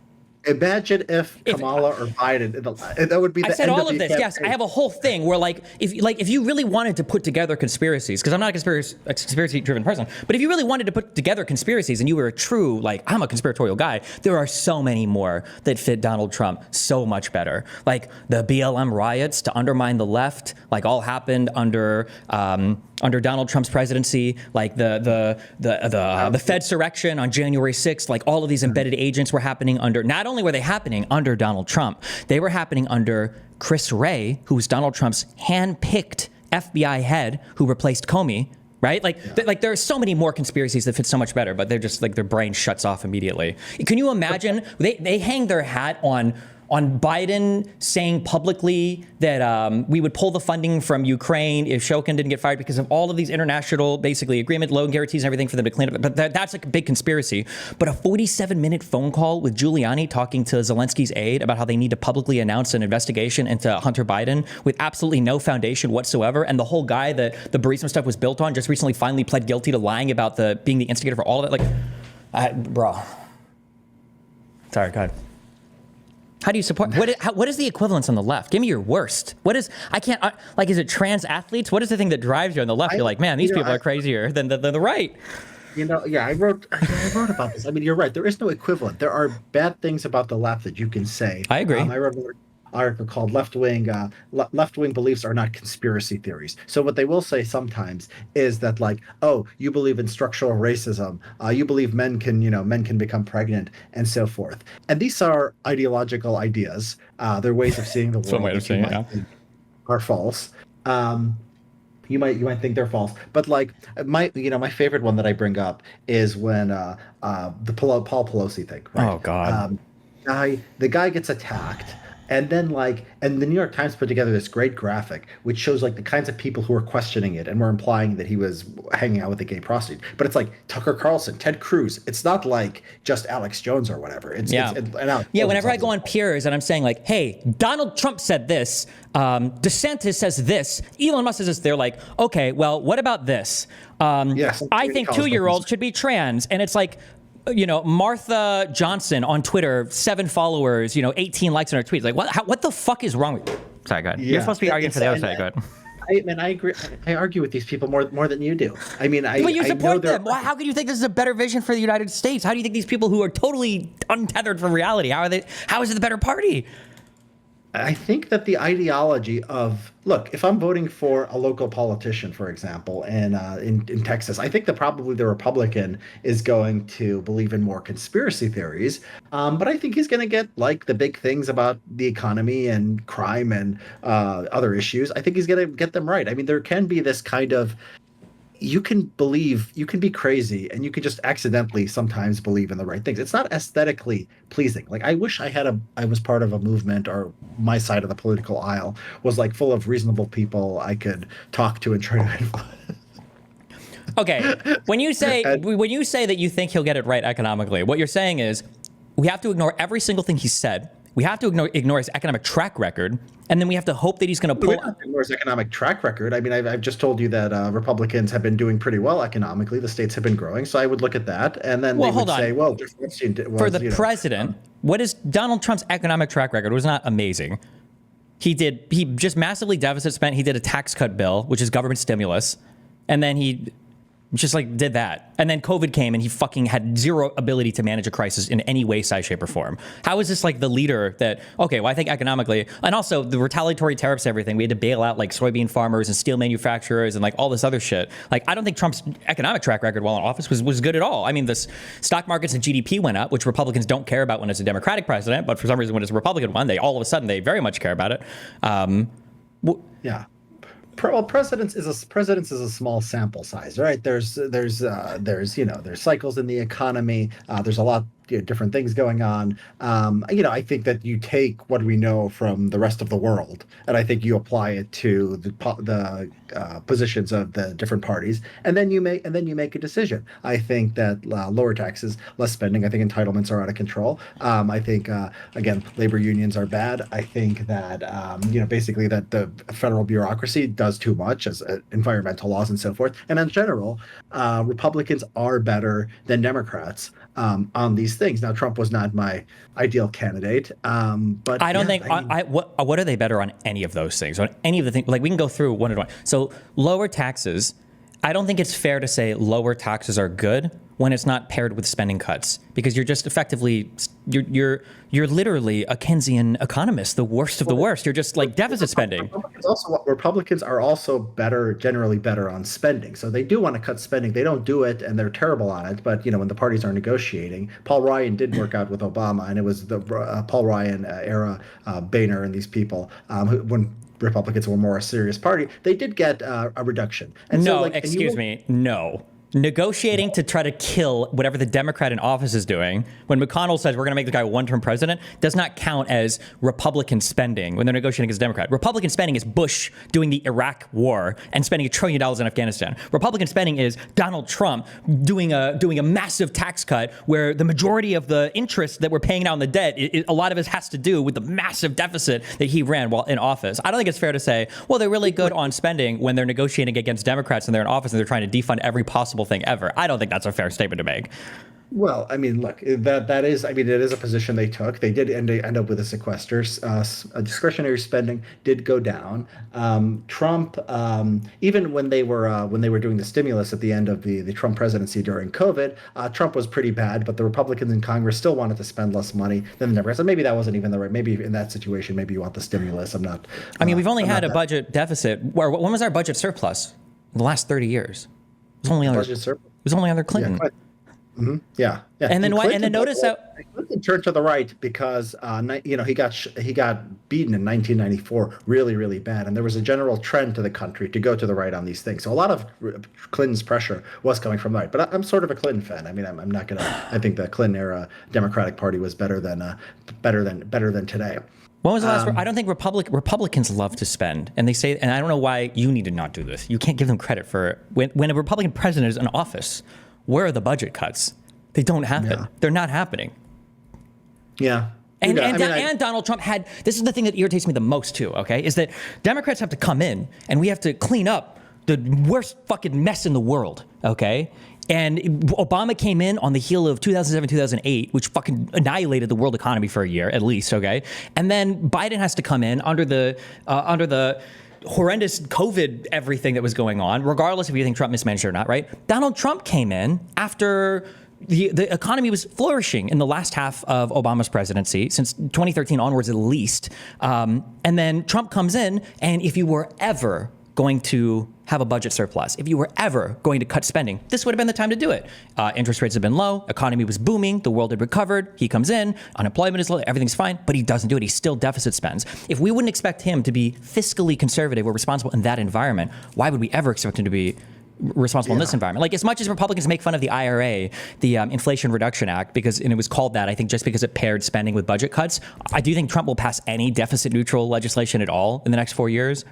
Imagine if Kamala or Biden, that would be the end of the campaign. I said all of this, yes. I have a whole thing where if you really wanted to put together conspiracies, because I'm not a conspiracy-driven person, but if you really wanted to put together conspiracies and you were a true, like, I'm a conspiratorial guy, there are so many more that fit Donald Trump so much better. Like the BLM riots to undermine the left, like all happened under Donald Trump's presidency, like the Fedsurrection on January 6th, like all of these embedded agents were happening under, not only were they happening under Donald Trump, they were happening under Chris Wray, who was Donald Trump's hand-picked FBI head who replaced Comey, right? Like there are so many more conspiracies that fit so much better, but they're just like their brain shuts off immediately. Can you imagine they hang their hat on Biden saying publicly that we would pull the funding from Ukraine if Shokin didn't get fired because of all of these international, basically, agreement, loan guarantees and everything for them to clean up. But that's like a big conspiracy. But a 47-minute phone call with Giuliani talking to Zelensky's aide about how they need to publicly announce an investigation into Hunter Biden with absolutely no foundation whatsoever. And the whole guy that the Burisma stuff was built on just recently finally pled guilty to lying about being the instigator for all of it. Bro. Sorry, go ahead. How do you support? What is the equivalence on the left? Give me your worst. Is it trans athletes? What is the thing that drives you on the left? You're like, man, these people are crazier than the right. I wrote about this. I mean, you're right. There is no equivalent. There are bad things about the left that you can say. I agree. I wrote an article called left-wing beliefs are not conspiracy theories. So what they will say sometimes is that, like, oh, you believe in structural racism, you believe men can become pregnant and so forth. And these are ideological ideas. They're ways of seeing the world. Some way of saying it, yeah. Are false. You might think they're false, but like my favorite one that I bring up is when the Paul Pelosi thing. Right? Oh God. The guy gets attacked. And then the New York Times put together this great graphic, which shows like the kinds of people who were questioning it and were implying that he was hanging out with a gay prostitute. But it's like Tucker Carlson, Ted Cruz. It's not like just Alex Jones or whatever. Whenever I go on Peers and I'm saying like, hey, Donald Trump said this, DeSantis says this, Elon Musk says this, they're like, okay, well, what about this? I think 2-year-olds should be trans. And it's like, Martha Johnson on Twitter, 7 followers, 18 likes on her tweets. Like, what the fuck is wrong with you? Sorry, go ahead. You're supposed to be arguing for the other side. Go ahead. I agree. I argue with these people more than you do. I mean, but you support them. How can you think this is a better vision for the United States? How do you think these people who are totally untethered from reality, how is it the better party? I think that the ideology of, look, if I'm voting for a local politician, for example, and in Texas, I think that probably the Republican is going to believe in more conspiracy theories. But I think he's going to get like the big things about the economy and crime and other issues. I think he's going to get them right. I mean, there can be this kind of, you can be crazy and you can just accidentally sometimes believe in the right things. It's not aesthetically pleasing. Like, I wish I was part of a movement, or my side of the political aisle was like full of reasonable people I could talk to and try to influence. Okay. When you say that you think he'll get it right economically, what you're saying is we have to ignore every single thing he said. We have to ignore his economic track record, and then we have to hope that he's going to pull. We don't have to ignore his economic track record. I mean, I've just told you that Republicans have been doing pretty well economically. The states have been growing, so I would look at that, and then they would say, "Well, for the president, what is Donald Trump's economic track record? Was not amazing. He just massively deficit spent. He did a tax cut bill, which is government stimulus, and then he just like did that. And then COVID came and he fucking had zero ability to manage a crisis in any way, size, shape, or form. How is this like the leader that, okay, well, I think economically, and also the retaliatory tariffs, everything, we had to bail out like soybean farmers and steel manufacturers and like all this other shit. Like, I don't think Trump's economic track record while in office was good at all. I mean, the stock markets and GDP went up, which Republicans don't care about when it's a Democratic president, but for some reason when it's a Republican one, all of a sudden they very much care about it. Yeah. Well, presidents is a small sample size, right? There's cycles in the economy. There's a lot different things going on. I think that you take what we know from the rest of the world, and I think you apply it to the positions of the different parties, and then you make a decision. I think that lower taxes, less spending. I think entitlements are out of control. I think again, labor unions are bad. I think that basically that the federal bureaucracy does too much, as environmental laws and so forth. And in general, Republicans are better than Democrats on these things. Now, Trump was not my ideal candidate, but I don't think. What are they better on any of those things? On any of the things, like we can go through one at one. So lower taxes. I don't think it's fair to say lower taxes are good when it's not paired with spending cuts, because you're just effectively you're literally a Keynesian economist, the worst of the worst. You're just like deficit spending. Republicans are also generally better on spending. So they do want to cut spending. They don't do it, and they're terrible on it. But when the parties are negotiating, Paul Ryan did work out with Obama, and it was the Paul Ryan era, Boehner and these people when Republicans were more a serious party, they did get a reduction. And no, so, like, excuse me, no. Negotiating to try to kill whatever the Democrat in office is doing, when McConnell says we're going to make the guy a one-term president, does not count as Republican spending when they're negotiating against Democrat. Republican spending is Bush doing the Iraq war and spending $1 trillion in Afghanistan. Republican spending is Donald Trump doing a massive tax cut where the majority of the interest that we're paying out on the debt, a lot of it has to do with the massive deficit that he ran while in office. I don't think it's fair to say, well, they're really good on spending when they're negotiating against Democrats and they're in office and they're trying to defund every possible thing ever. I don't think that's a fair statement to make. Well, I mean, look, that is, I mean, it is a position they took. They did end up with a sequester. Discretionary spending did go down. Trump, even when they were doing the stimulus at the end of the Trump presidency during COVID, Trump was pretty bad, but the Republicans in Congress still wanted to spend less money than the Democrats. And maybe that wasn't even the right. Maybe in that situation, maybe you want the stimulus. I'm not. I mean, we've only had a budget deficit. When was our budget surplus? In the last 30 years. It was only under. It was only under Clinton. Yeah, yeah. And then Clinton, and then notice how Clinton turned to the right because he got beaten in 1994 really, really bad, and there was a general trend to the country to go to the right on these things. So a lot of Clinton's pressure was coming from the right. But I'm sort of a Clinton fan. I mean, I'm not gonna. I think the Clinton era Democratic Party was better than today. When was the last? I don't think Republicans love to spend, and they say, and I don't know why you need to not do this. You can't give them credit for when a Republican president is in office. Where are the budget cuts? They don't happen. Yeah. They're not happening. Yeah. And Donald Trump had, this is the thing that irritates me the most too, okay, is that Democrats have to come in and we have to clean up the worst fucking mess in the world, okay? And Obama came in on the heel of 2007, 2008, which fucking annihilated the world economy for a year at least, okay? And then Biden has to come in under the horrendous COVID everything that was going on, regardless if you think Trump mismanaged it or not, right? Donald Trump came in after the economy was flourishing in the last half of Obama's presidency, since 2013 onwards at least. And then Trump comes in, and if you were ever going to have a budget surplus, if you were ever going to cut spending, this would have been the time to do it. Interest rates have been low, economy was booming, the world had recovered, he comes in, unemployment is low, everything's fine, but he doesn't do it, he still deficit spends. If we wouldn't expect him to be fiscally conservative or responsible in that environment, why would we ever expect him to be responsible in this environment? Like, as much as Republicans make fun of the IRA, the Inflation Reduction Act, and it was called that, I think, just because it paired spending with budget cuts, I do think Trump will pass any deficit neutral legislation at all in the next 4 years.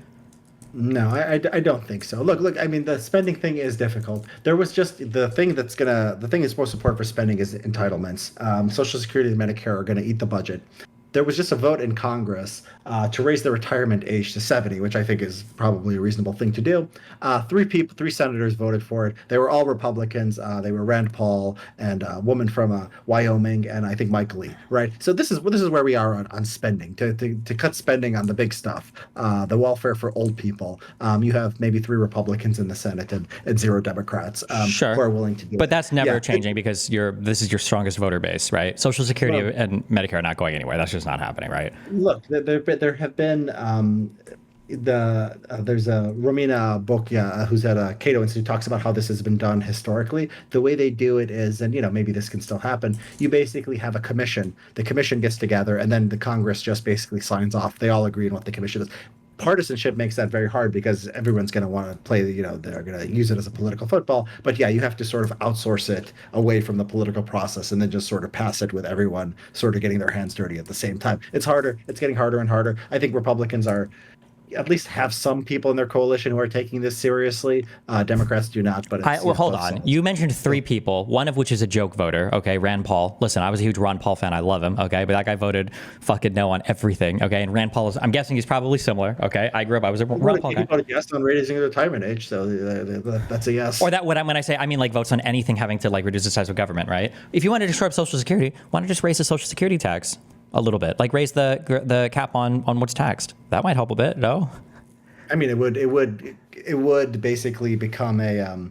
No, I don't think so. Look, I mean, the spending thing is difficult. There was just the thing is more support for spending is entitlements. Social Security and Medicare are going to eat the budget. There was just a vote in Congress to raise the retirement age to 70, which I think is probably a reasonable thing to do. Three senators voted for it. They were all Republicans. They were Rand Paul and a woman from Wyoming, and I think Mike Lee. Right. So this is where we are on spending to cut spending on the big stuff, the welfare for old people. You have maybe 3 Republicans in the Senate and 0 Democrats sure. who are willing to do it. But that's never changing because this is your strongest voter base, right? Social Security and Medicare are not going anywhere. That's just not happening, right? Look, there have been there's a Romina Bocchia who's at a Cato Institute, talks about how this has been done historically. The way they do it is, and maybe this can still happen, you basically have a commission. The commission gets together and then the Congress just basically signs off. They all agree on what the commission is. Partisanship makes that very hard because everyone's going to want to play, they're going to use it as a political football. But yeah, you have to sort of outsource it away from the political process and then just sort of pass it with everyone sort of getting their hands dirty at the same time. It's harder. It's getting harder and harder. I think Republicans are at least have some people in their coalition who are taking this seriously. Democrats do not. But hold on. Sides. You mentioned 3 people, one of which is a joke voter. Okay, Rand Paul. Listen, I was a huge Ron Paul fan. I love him. Okay, but that guy voted fucking no on everything. Okay, and Rand Paul I'm guessing he's probably similar. Okay, I was a Ron Paul guy. He voted yes on raising the retirement age, so that's a yes. Or when I say, I mean like votes on anything having to like reduce the size of government, right? If you wanted to shore up Social Security, why not just raise the Social Security tax a little bit? Like raise the cap on what's taxed. That might help a bit, no? I mean, it would basically become a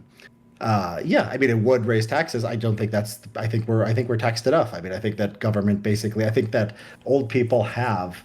I mean, it would raise taxes. I don't think I think we're taxed enough. I mean, I think that government basically, I think that old people have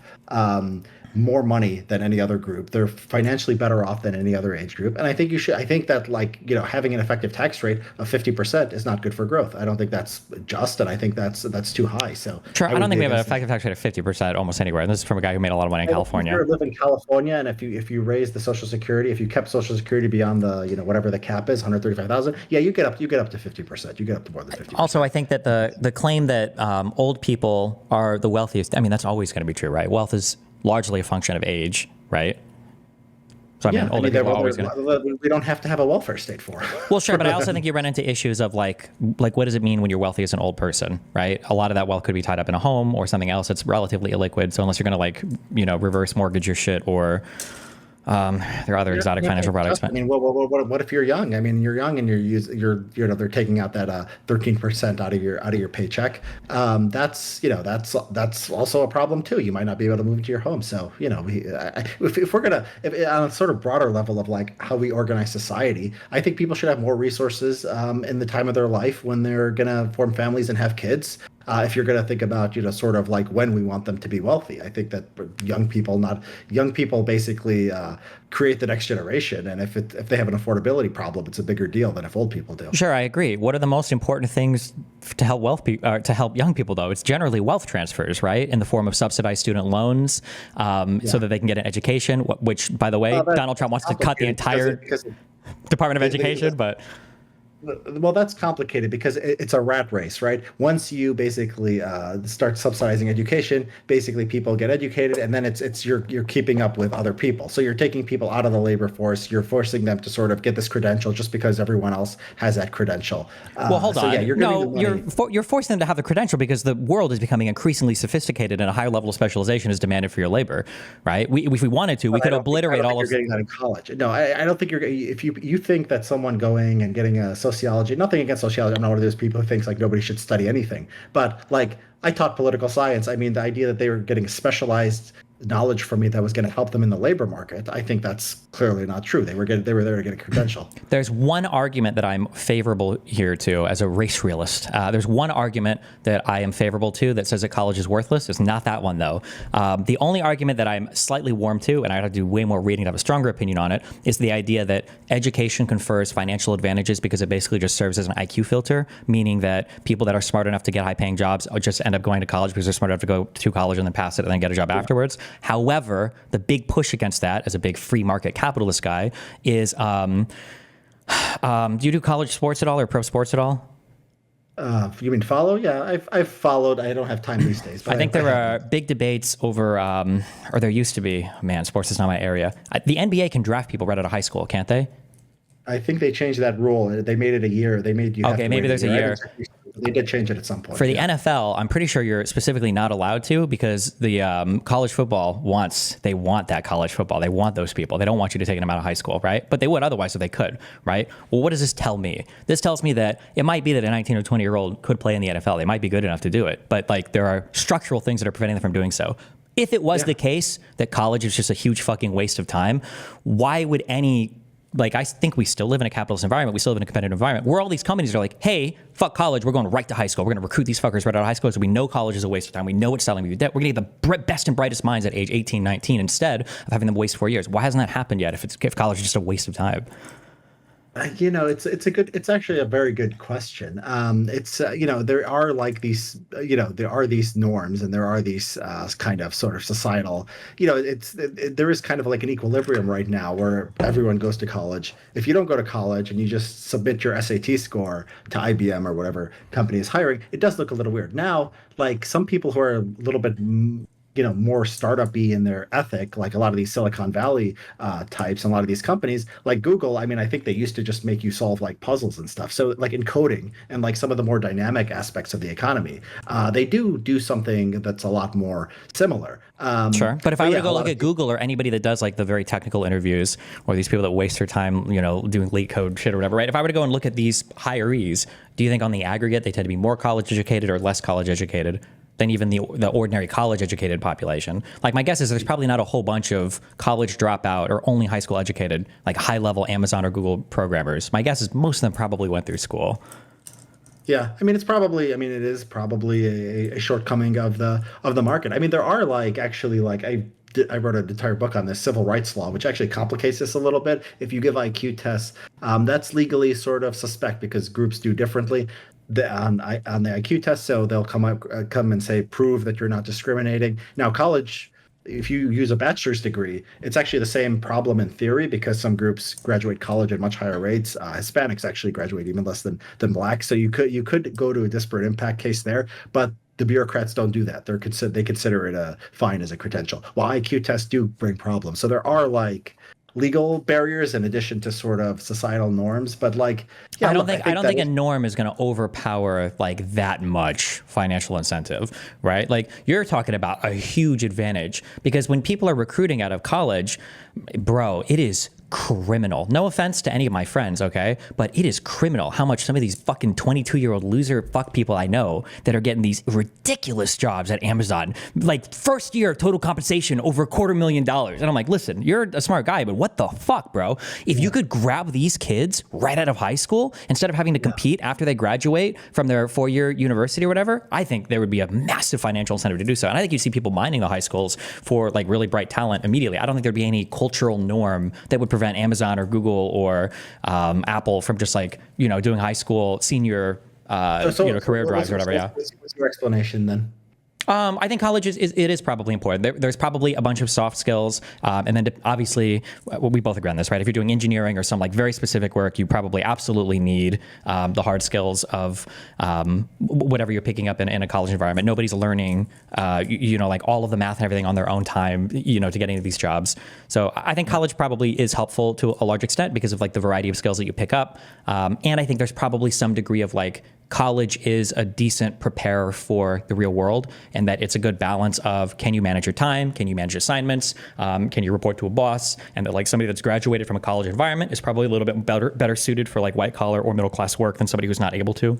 more money than any other group. They're financially better off than any other age group. And I think I think that like, having an effective tax rate of 50% is not good for growth. I don't think that's just, and I think that's too high. So sure, I don't think we have an effective tax rate of 50% almost anywhere. And this is from a guy who made a lot of money in California. If you live in California, and if you raise the Social Security, if you kept Social Security beyond the, whatever the cap is, 135,000, yeah, you get up to 50%. You get up to more than 50%. Also, I think that the claim that old people are the wealthiest, I mean, that's always going to be true, right? Wealth is largely a function of age, right? So older people are always going to. We don't have to have a welfare state for. Well, sure, but I also think you run into issues of like what does it mean when you're wealthy as an old person, right? A lot of that wealth could be tied up in a home or something else that's relatively illiquid. So unless you're going to reverse mortgage your shit or there are other exotic financial products. I mean, what if you're young? I mean, you're young and they're taking out that 13% out of your paycheck. That's also a problem too. You might not be able to move into your home. So if we're gonna on a sort of broader level of like how we organize society, I think people should have more resources in the time of their life when they're gonna form families and have kids. If you're going to think about, sort of like when we want them to be wealthy, I think that young people basically create the next generation. And if they have an affordability problem, it's a bigger deal than if old people do. Sure, I agree. What are the most important things to help to help young people, though? It's generally wealth transfers, right? In the form of subsidized student loans so that they can get an education, which, by the way, Donald Trump wants to cut the entire Department of Education, but... Well, that's complicated because it's a rat race, right? Once you basically start subsidizing education, basically people get educated, and then you're keeping up with other people. So you're taking people out of the labor force. You're forcing them to sort of get this credential just because everyone else has that credential. Well, hold on. Yeah, you're forcing them to have the credential because the world is becoming increasingly sophisticated, and a higher level of specialization is demanded for your labor, right? If we wanted to, we could obliterate all of. You're getting that in college. No, I don't think you're. If you think that someone going and getting a sociology, nothing against sociology. I'm not one of those people who thinks like nobody should study anything. But like I taught political science. I mean, the idea that they were getting specialized knowledge from me that was going to help them in the labor market, I think that's clearly not true. They were there to get a credential. There's one argument that I'm favorable here to as a race realist. There's one argument that I am favorable to that says that college is worthless. It's not that one, though. The only argument that I'm slightly warm to, and I have to do way more reading to have a stronger opinion on it, is the idea that education confers financial advantages because it basically just serves as an IQ filter, meaning that people that are smart enough to get high-paying jobs just end up going to college because they're smart enough to go to college and then pass it and then get a job afterwards. However, the big push against that, as a big free market capitalist guy, is do you do college sports at all or pro sports at all? You mean follow? Yeah, I've followed. I don't have time these days. But I think there are big debates over, or there used to be. Man, sports is not my area. The NBA can draft people right out of high school, can't they? I think they changed that rule. They made it a year. They made you. Okay, maybe there's a year. They did change it at some point. For the NFL, I'm pretty sure you're specifically not allowed to because the college football want that college football. They want those people. They don't want you to take them out of high school, right? But they would otherwise if they could, right? Well, what does this tell me? This tells me that it might be that a 19 or 20-year-old could play in the NFL. They might be good enough to do it, but like there are structural things that are preventing them from doing so. If it was the case that college is just a huge fucking waste of time, why would any... Like, I think we still live in a capitalist environment. We still live in a competitive environment where all these companies are like, hey, fuck college. We're going right to high school. We're going to recruit these fuckers right out of high school. So we know college is a waste of time. We know it's selling you debt. We're going to get the best and brightest minds at age 18, 19 instead of having them waste 4 years. Why hasn't that happened yet if college is just a waste of time? It's actually a very good question. There are like these, there are these norms and there are these kind of sort of societal, there is kind of like an equilibrium right now where everyone goes to college. If you don't go to college and you just submit your SAT score to IBM or whatever company is hiring, it does look a little weird. Now, like some people who are a little bit more startup-y in their ethic, like a lot of these Silicon Valley types and a lot of these companies, like Google, I mean, I think they used to just make you solve like puzzles and stuff. So like in coding and like some of the more dynamic aspects of the economy, they do something that's a lot more similar. Sure. But if I were to go look at Google or anybody that does like the very technical interviews or these people that waste their time, doing late code shit or whatever, right? If I were to go and look at these hirees, do you think on the aggregate they tend to be more college educated or less college educated than even the ordinary college-educated population? Like, my guess is there's probably not a whole bunch of college dropout or only high school educated, like high-level Amazon or Google programmers. My guess is most of them probably went through school. Yeah, I mean, it is probably a shortcoming of the market. I mean, there are like actually like I wrote an entire book on this civil rights law, which actually complicates this a little bit. If you give IQ tests, that's legally sort of suspect because groups do differently on the IQ test. So they'll come and say, prove that you're not discriminating. Now, college, if you use a bachelor's degree, it's actually the same problem in theory because some groups graduate college at much higher rates. Hispanics actually graduate even less than blacks. So you could go to a disparate impact case there, but the bureaucrats don't do that. They consider it a fine as a credential. While IQ tests do bring problems, so there are like legal barriers in addition to sort of societal norms. But like, yeah, I don't think a norm is going to overpower like that much financial incentive, right? Like you're talking about a huge advantage because when people are recruiting out of college, bro, it is criminal. No offense to any of my friends, okay? But it is criminal how much some of these fucking 22-year-old loser fuck people I know that are getting these ridiculous jobs at Amazon, like first year total compensation over $250,000. And I'm like, listen, you're a smart guy, but what the fuck, bro? If you could grab these kids right out of high school instead of having to compete after they graduate from their 4-year university or whatever, I think there would be a massive financial incentive to do so. And I think you see people mining the high schools for like really bright talent immediately. I don't think there'd be any cultural norm that would prevent Amazon or Google or Apple from just like, doing high school senior, career drives or whatever. What's your explanation then? I think college is probably important. There's probably a bunch of soft skills, and then obviously we both agree on this, right? If you're doing engineering or some like very specific work, you probably absolutely need the hard skills of whatever you're picking up in a college environment. Nobody's learning, like all of the math and everything on their own time, to get into these jobs. So I think college probably is helpful to a large extent because of like the variety of skills that you pick up, and I think there's probably some degree of like college is a decent preparer for the real world, and that it's a good balance of can you manage your time, can you manage assignments, can you report to a boss, and that like somebody that's graduated from a college environment is probably a little bit better suited for like white collar or middle class work than somebody who's not able to.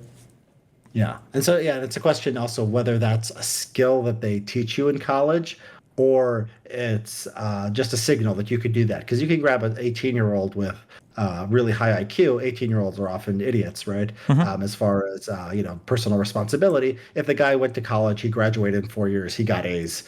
Yeah. And so, yeah, it's a question also whether that's a skill that they teach you in college or it's just a signal that you could do that. Because you can grab an 18-year-old with really high IQ. 18-year-olds are often idiots, right? As far as, personal responsibility. If the guy went to college, he graduated in 4 years, he got A's,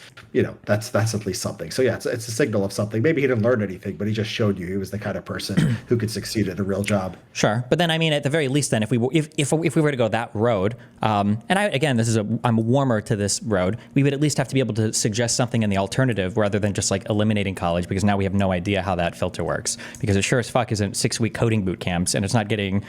that's at least something. So, yeah, it's a signal of something. Maybe he didn't learn anything, but he just showed you he was the kind of person who could succeed at a real job. Sure. But then, I mean, at the very least, then, if we were to go that road, and I'm warmer to this road, we would at least have to be able to suggest something in the alternative rather than just like eliminating college, because now we have no idea how that filter works, because it sure as fuck isn't 6-week coding boot camps and it's not getting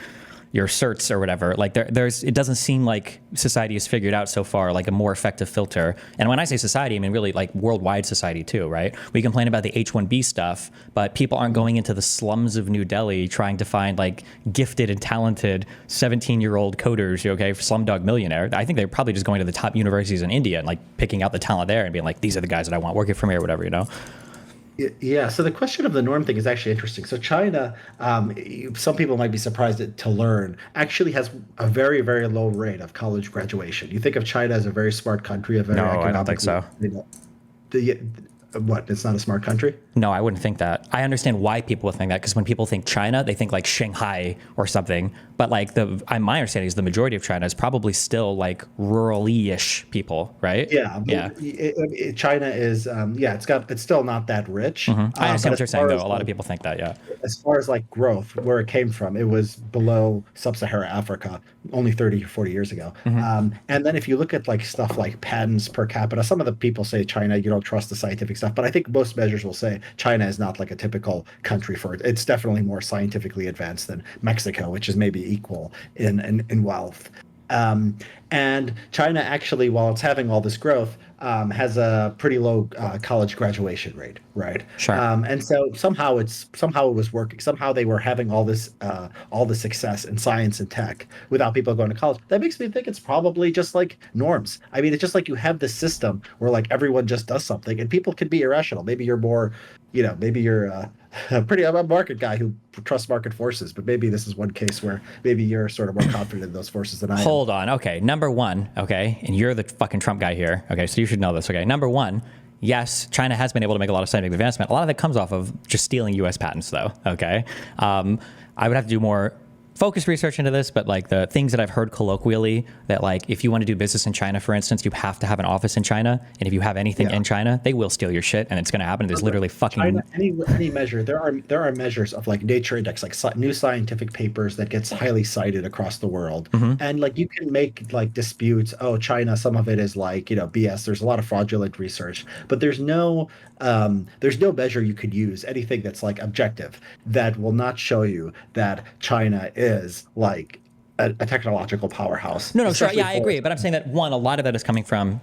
your certs or whatever. Like it doesn't seem like society has figured out so far like a more effective filter. And when I say society, I mean really like worldwide society too, right? We complain about the H-1B stuff, but people aren't going into the slums of New Delhi trying to find like gifted and talented 17-year-old coders, Slumdog Millionaire. I think they're probably just going to the top universities in India and like picking out the talent there and being like, these are the guys that I want working for me or whatever, Yeah, so the question of the norm thing is actually interesting. So China, some people might be surprised to learn, actually has a very, very low rate of college graduation. You think of China as a very smart country, No, I don't think so. What? It's not a smart country? No, I wouldn't think that. I understand why people would think that, because when people think China, they think like Shanghai or something. But like my understanding is the majority of China is probably still like rural-ish people, right? Yeah. China is, it's still not that rich. I understand what you're saying, though. A lot of people think that, yeah. As far as like growth, where it came from, it was below sub-Saharan Africa only 30 or 40 years ago. And then if you look at like stuff like patents per capita, some of the people say China, you don't trust the scientific stuff, but I think most measures will say China is not like a typical country for it. It's definitely more scientifically advanced than Mexico, which is maybe equal in wealth. And China actually, while it's having all this growth, has a pretty low college graduation rate, right? Sure. And so somehow it was working. Somehow they were having all this success in science and tech without people going to college. That makes me think it's probably just like norms. I mean, it's just like you have this system where like everyone just does something, and people can be irrational. Maybe you're more, maybe you're I'm a market guy who trusts market forces, but maybe this is one case where maybe you're sort of more confident in those forces than I am. Hold on. Okay. Number one. Okay. And you're the fucking Trump guy here. Okay. So you should know this. Okay. Number one. Yes, China has been able to make a lot of scientific advancement. A lot of that comes off of just stealing U.S. patents, though. Okay. I would have to do more focused research into this, but like the things that I've heard colloquially that like if you want to do business in China, for instance, you have to have an office in China, and if you have anything in China, they will steal your shit, and it's going to happen. There's literally fucking China, any measure. There are measures of like Nature Index, like new scientific papers that gets highly cited across the world, and like you can make like disputes. Oh, China, some of it is like BS. There's a lot of fraudulent research, but there's no measure you could use, anything that's like objective, that will not show you that China is like a technological powerhouse. No, sure, yeah, I agree. But I'm saying that one, a lot of that is coming from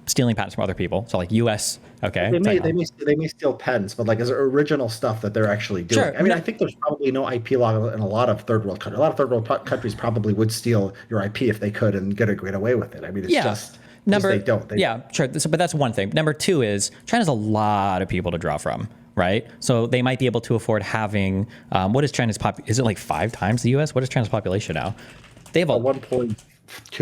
stealing patents from other people. So like U.S. Okay, they may steal patents, but like as original stuff that they're actually doing. Sure, I mean, I think there's probably no IP law in a lot of third world countries. A lot of third world countries probably would steal your IP if they could and get away with it. I mean, it's just. They don't. Sure. But that's one thing. Number two is China's a lot of people to draw from, right? So they might be able to afford having, what is China's is it like 5 times the U.S.? What is China's population now? They have a 1.2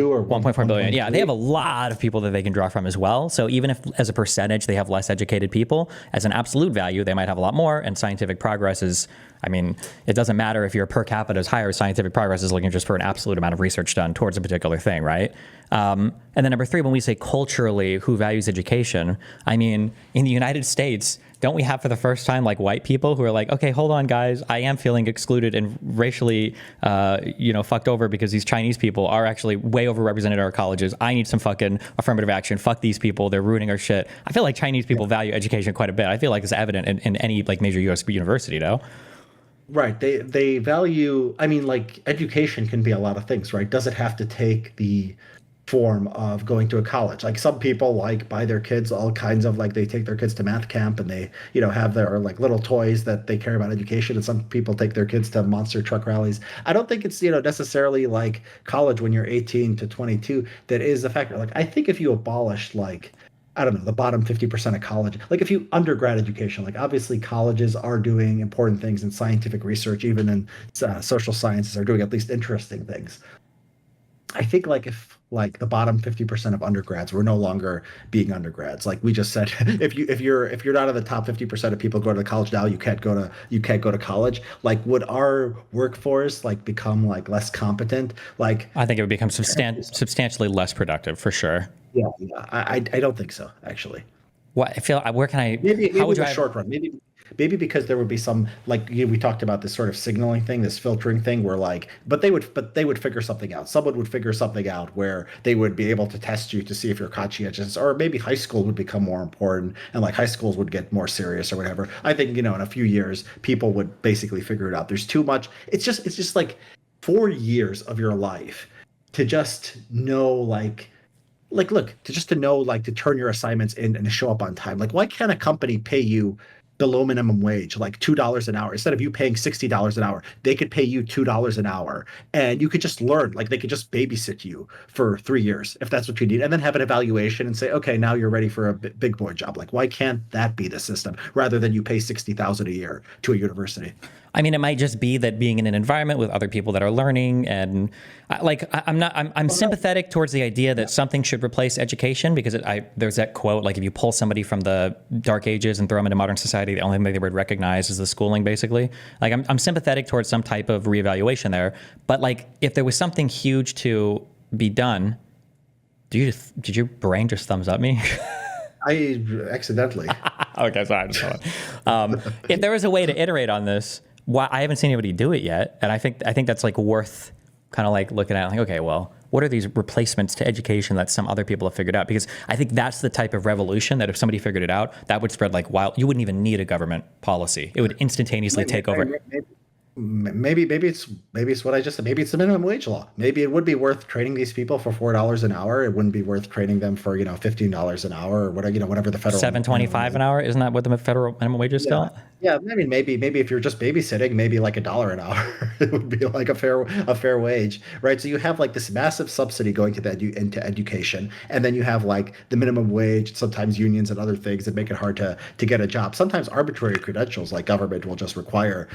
or 1.4 billion. Yeah, they have a lot of people that they can draw from as well. So even if as a percentage they have less educated people, as an absolute value, they might have a lot more. And scientific progress is, I mean, it doesn't matter if your per capita is higher. Scientific progress is looking just for an absolute amount of research done towards a particular thing, right? And then number 3, when we say culturally who values education, I mean, in the United States, don't we have for the first time like white people who are like, okay, hold on, guys, I am feeling excluded and racially, fucked over because these Chinese people are actually way overrepresented at our colleges. I need some fucking affirmative action. Fuck these people. They're ruining our shit. I feel like Chinese people value education quite a bit. I feel like it's evident in any like major U.S. university, though. Right. They value, I mean, like education can be a lot of things, right? Does it have to take the form of going to a college? Like some people like buy their kids all kinds of like they take their kids to math camp and they have their like little toys that they care about education, and some people take their kids to monster truck rallies. I don't think it's necessarily like college when you're 18 to 22 that is a factor. Like I think if you abolished like I don't know, the bottom 50% of college. Like if you undergrad education, like obviously colleges are doing important things in scientific research, even in social sciences are doing at least interesting things. I think like if like the bottom 50% of undergrads were no longer being undergrads, like we just said, if you're not in the top 50% of people go to college now, you can't go to college. Like would our workforce like become like less competent? Like I think it would become substantially less productive for sure. Yeah. I don't think so, actually. What I feel, where can I? Maybe in the short run, maybe because there would be some like we talked about this sort of signaling thing, this filtering thing, where like, but they would figure something out. Someone would figure something out where they would be able to test you to see if you're conscientious, or maybe high school would become more important, and like high schools would get more serious or whatever. I think in a few years, people would basically figure it out. There's too much. It's just like 4 years of your life to just know look, to know, like, to turn your assignments in and to show up on time. Like, why can't a company pay you below minimum wage, like $2 an hour? Instead of you paying $60 an hour, they could pay you $2 an hour, and you could just learn. Like, they could just babysit you for 3 years if that's what you need, and then have an evaluation and say, okay, now you're ready for a big boy job. Like, why can't that be the system rather than you pay $60,000 a year to a university? I mean, it might just be that being in an environment with other people that are learning, and I'm sympathetic towards the idea that something should replace education, because there's that quote, like if you pull somebody from the dark ages and throw them into modern society, the only thing they would recognize is the schooling, basically. Like I'm sympathetic towards some type of reevaluation there, but like if there was something huge to be done, did your brain just thumbs up me? I accidentally. Okay, sorry. I just if there was a way to iterate on this, I haven't seen anybody do it yet, and I think that's like worth kind of like looking at, like, okay, well, what are these replacements to education that some other people have figured out? Because I think that's the type of revolution that if somebody figured it out, that would spread like wild. You wouldn't even need a government policy; it would instantaneously take over. Maybe it's what I just said. Maybe it's the minimum wage law. Maybe it would be worth training these people for $4 an hour. It wouldn't be worth training them for $15 an hour or whatever the federal $7.25 an hour. Isn't that what the federal minimum wage is still? Yeah, I mean, maybe if you're just babysitting, maybe like $1 an hour, it would be like a fair wage, right? So you have like this massive subsidy going to into education, and then you have like the minimum wage, sometimes unions and other things that make it hard to get a job. Sometimes arbitrary credentials, like government will just require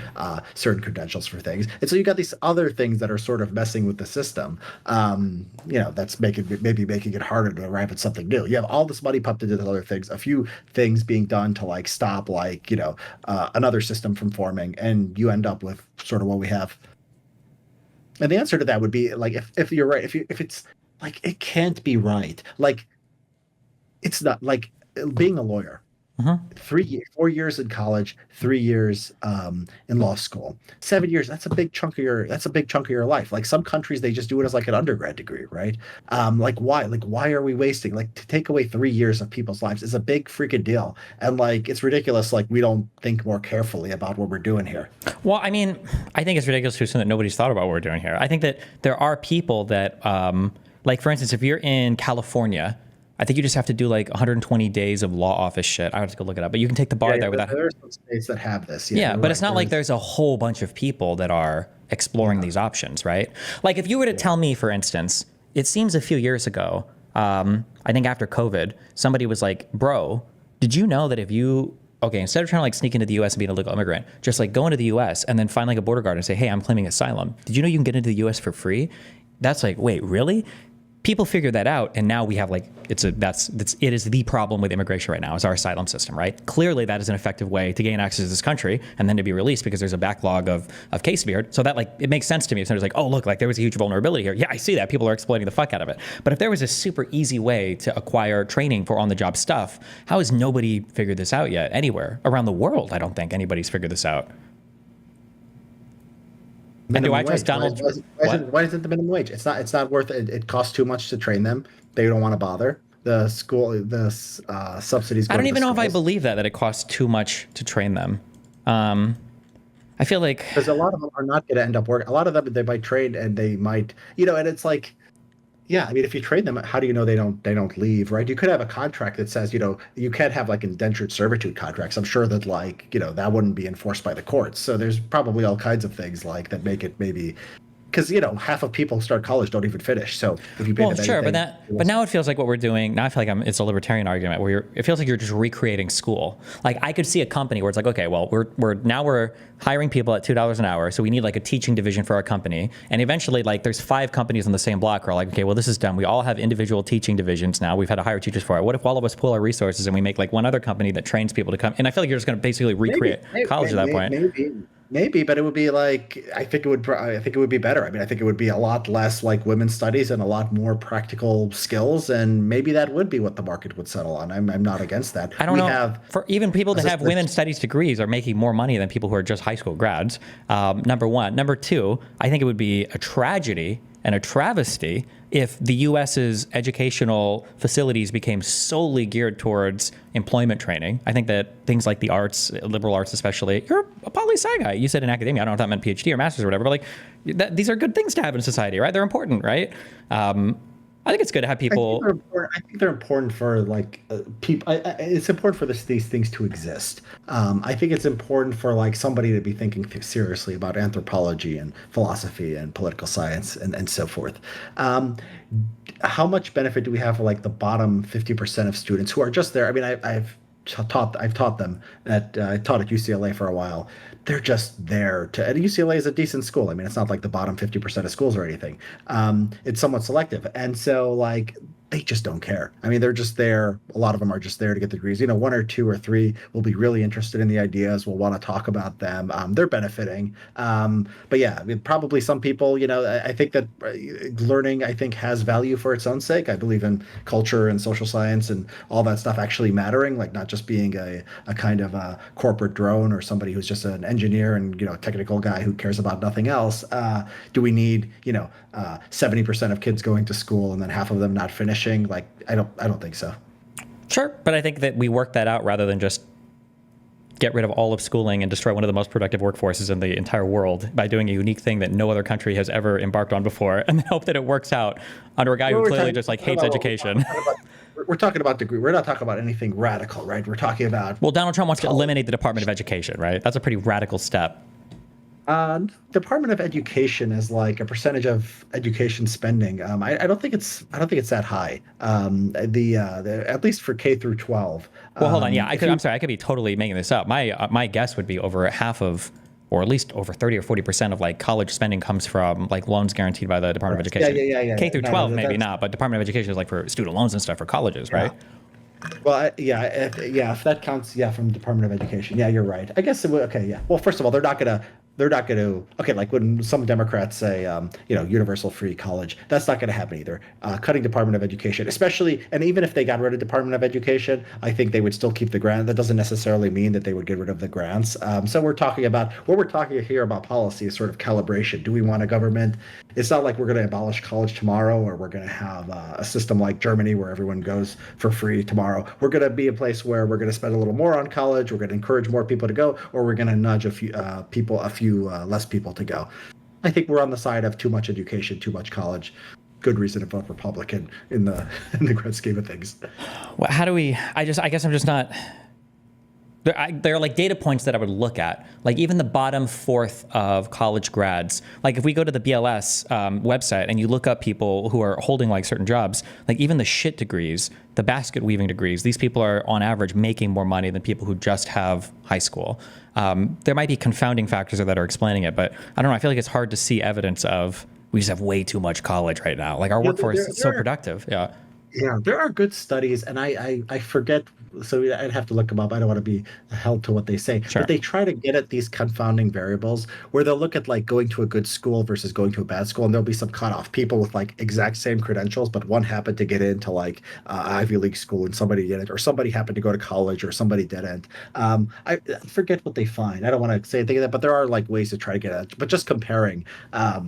certain credentials for things, and so you got these other things that are sort of messing with the system. That's making it harder to arrive at something new. You have all this money pumped into the other things, a few things being done to like stop like another system from forming, and you end up with sort of what we have. And the answer to that would be like, if you're right, if it's like, it can't be right. Like, it's not like being a lawyer. Uh-huh. 4 years in college, 3 years in law school, 7 years. That's a big chunk of your life. Like some countries, they just do it as like an undergrad degree, right? Like why? Like why are we wasting? Like to take away 3 years of people's lives is a big freaking deal, and like it's ridiculous. Like we don't think more carefully about what we're doing here. Well, I mean, I think it's ridiculous to assume that nobody's thought about what we're doing here. I think that there are people that, like for instance, if you're in California, I think you just have to do like 120 days of law office shit. I have to go look it up, but you can take the bar there without. There are some states that have this. Yeah, but it's not like there's a whole bunch of people that are exploring these options, right? Like if you were to tell me, for instance, it seems a few years ago, I think after COVID, somebody was like, bro, did you know that if you, okay, instead of trying to like sneak into the U.S. and be an illegal immigrant, just like go into the U.S. and then find like a border guard and say, hey, I'm claiming asylum. Did you know you can get into the U.S. for free? That's like, wait, really? People figured that out, and now we have like it is the problem with immigration right now is our asylum system, right? Clearly, that is an effective way to gain access to this country and then to be released because there's a backlog of cases to be heard. So that like it makes sense to me. If somebody's like, oh look, like there was a huge vulnerability here. Yeah, I see that. People are exploiting the fuck out of it. But if there was a super easy way to acquire training for on-the-job stuff, how has nobody figured this out yet anywhere around the world? I don't think anybody's figured this out. And do I trust Donald? Why isn't the minimum wage? It's not worth it. It costs too much to train them. They don't want to bother. The subsidies. I don't even know if I believe that it costs too much to train them. I feel like because a lot of them are not going to end up working. A lot of them they might train and they might, and it's like, yeah, I mean, if you train them, how do you know they don't leave, right? You could have a contract that says, you can't have like indentured servitude contracts. I'm sure that like, that wouldn't be enforced by the courts. So there's probably all kinds of things like that make it maybe because half of people start college don't even finish. So if you pay them sure, anything, but now it feels like what we're doing. Now I feel like it's a libertarian argument where it feels like you're just recreating school. Like I could see a company where it's like, okay, well we're hiring people at $2 an hour, so we need like a teaching division for our company, and eventually like there's 5 companies on the same block who are like, okay, well this is done. We all have individual teaching divisions now. We've had to hire teachers for it. What if all of us pool our resources and we make like one other company that trains people to come? And I feel like you're just going to basically recreate college at that point. Maybe, but it would be like I think it would be better. I mean, I think it would be a lot less like women's studies and a lot more practical skills, and maybe that would be what the market would settle on. I'm not against that. I don't know. For even people that have women's studies degrees are making more money than people who are just high school grads. Number one. Number two, I think it would be a tragedy and a travesty if the U.S.'s educational facilities became solely geared towards employment training. I think that things like the arts, liberal arts especially, you're a poli-sci guy. You said in academia. I don't know if that meant PhD or master's or whatever, but like these are good things to have in society, right? They're important, right? I think it's good to have people. I think they're important for like people. It's important for these things to exist. I think it's important for like somebody to be thinking seriously about anthropology and philosophy and political science and so forth. How much benefit do we have for like the bottom 50% of students who are just there? I mean, I've taught them I taught at UCLA for a while. They're just there and UCLA is a decent school. I mean, it's not like the bottom 50% of schools or anything. It's somewhat selective. And so like, they just don't care. I mean, they're just there. A lot of them are just there to get the degrees. 1 or 2 or 3 will be really interested in the ideas, will want to talk about them. They're benefiting. But yeah, I mean, probably some people, I think that learning, I think, has value for its own sake. I believe in culture and social science and all that stuff actually mattering, like not just being a kind of a corporate drone or somebody who's just an engineer and, technical guy who cares about nothing else. Do we need, 70% of kids going to school and then half of them not finishing? Like, I don't think so. Sure, but I think that we work that out rather than just get rid of all of schooling and destroy one of the most productive workforces in the entire world by doing a unique thing that no other country has ever embarked on before, and hope that it works out under a guy who clearly just like hates education. We're talking about degree. We're not talking about anything radical, right? We're talking about. Well, Donald Trump wants to eliminate the Department of Education, right? That's a pretty radical step. Department of Education is like a percentage of education spending. I don't think it's that high. At least for K through 12. Well, hold on. Yeah, I'm sorry. I could be totally making this up. My guess would be over half of, or at least over 30 or 40% of like college spending comes from like loans guaranteed by the Department of Education. Yeah. K through 12, maybe not, but Department of Education is like for student loans and stuff for colleges, right? Well, if that counts, from the Department of Education. Yeah, you're right. I guess it would. Okay, yeah. Well, first of all, they're not gonna. they're not going to, okay, like when some Democrats say, universal free college, that's not going to happen either. Cutting Department of Education, especially, and even if they got rid of Department of Education, I think they would still keep the grant. That doesn't necessarily mean that they would get rid of the grants. So what we're talking here about policy is sort of calibration. Do we want a government? It's not like we're going to abolish college tomorrow, or we're going to have a system like Germany where everyone goes for free tomorrow. We're going to be a place where we're going to spend a little more on college. We're going to encourage more people to go, or we're going to nudge a few less people to go. I think we're on the side of too much education, too much college. Good reason to vote Republican in the in the grand scheme of things. Well, how do we? I guess I'm just not. There are like data points that I would look at, like even the bottom fourth of college grads. Like if we go to the BLS website and you look up people who are holding like certain jobs, like even the shit degrees, the basket weaving degrees, these people are on average making more money than people who just have high school. There might be confounding factors that are explaining it, but I don't know. I feel like it's hard to see evidence of we just have way too much college right now. Like our workforce is so productive. Yeah. Yeah, there are good studies, and I forget, so I'd have to look them up. I don't want to be held to what they say, Sure. but they try to get at these confounding variables where they'll look at like going to a good school versus going to a bad school, and there'll be some cutoff people with like exact same credentials, but one happened to get into like Ivy League school and somebody didn't, or somebody happened to go to college or somebody didn't. I forget what they find. I don't want to say anything of that, but there are like ways to try to get at it. But just comparing, a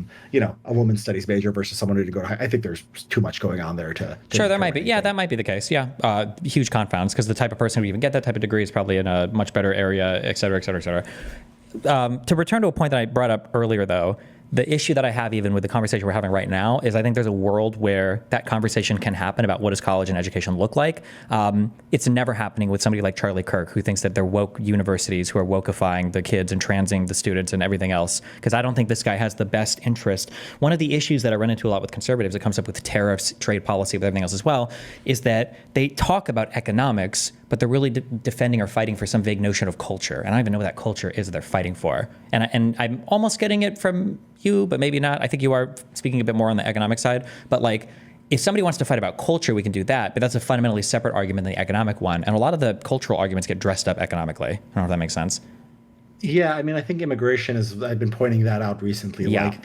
women's studies major versus someone who did go to high, I think there's too much going on there to Sure, there might be. Yeah, that might be the case. Yeah, huge confounds because the type of person who even get that type of degree is probably in a much better area, et cetera, et cetera, et cetera. To return to a point that I brought up earlier, though, the issue that I have even with the conversation we're having right now is I think there's a world where that conversation can happen about what does college and education look like. It's never happening with somebody like Charlie Kirk, who thinks that they're woke universities who are wokeifying the kids and transing the students and everything else, because I don't think this guy has the best interest. One of the issues that I run into a lot with conservatives, it comes up with tariffs, trade policy, with everything else as well, is that they talk about economics, but they're really defending or fighting for some vague notion of culture. And I don't even know what that culture is that they're fighting for. And I'm almost getting it from you, but maybe not. I think you are speaking a bit more on the economic side. But like, if somebody wants to fight about culture, we can do that. But that's a fundamentally separate argument than the economic one. And a lot of the cultural arguments get dressed up economically. I don't know if that makes sense. Yeah, I mean, I think immigration is, I've been pointing that out recently. Yeah. Like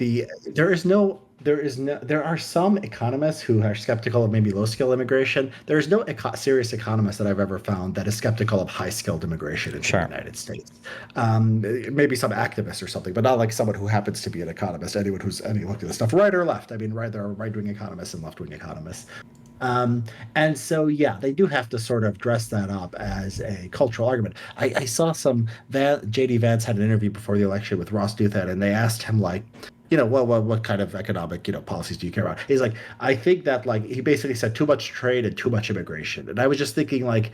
there are some economists who are skeptical of maybe low skill immigration. There is no serious economist that I've ever found that is skeptical of high skilled immigration into Sure. the United States. Maybe some activists or something, but not like someone who happens to be an economist. Anyone who's any look at this stuff, right or left. I mean, right, there are right wing economists and left wing economists. And so, yeah, they do have to sort of dress that up as a cultural argument. I saw JD Vance had an interview before the election with Ross Douthat, and they asked him like, what kind of economic, policies do you care about? He's like, I think that like he basically said too much trade and too much immigration. And I was just thinking like,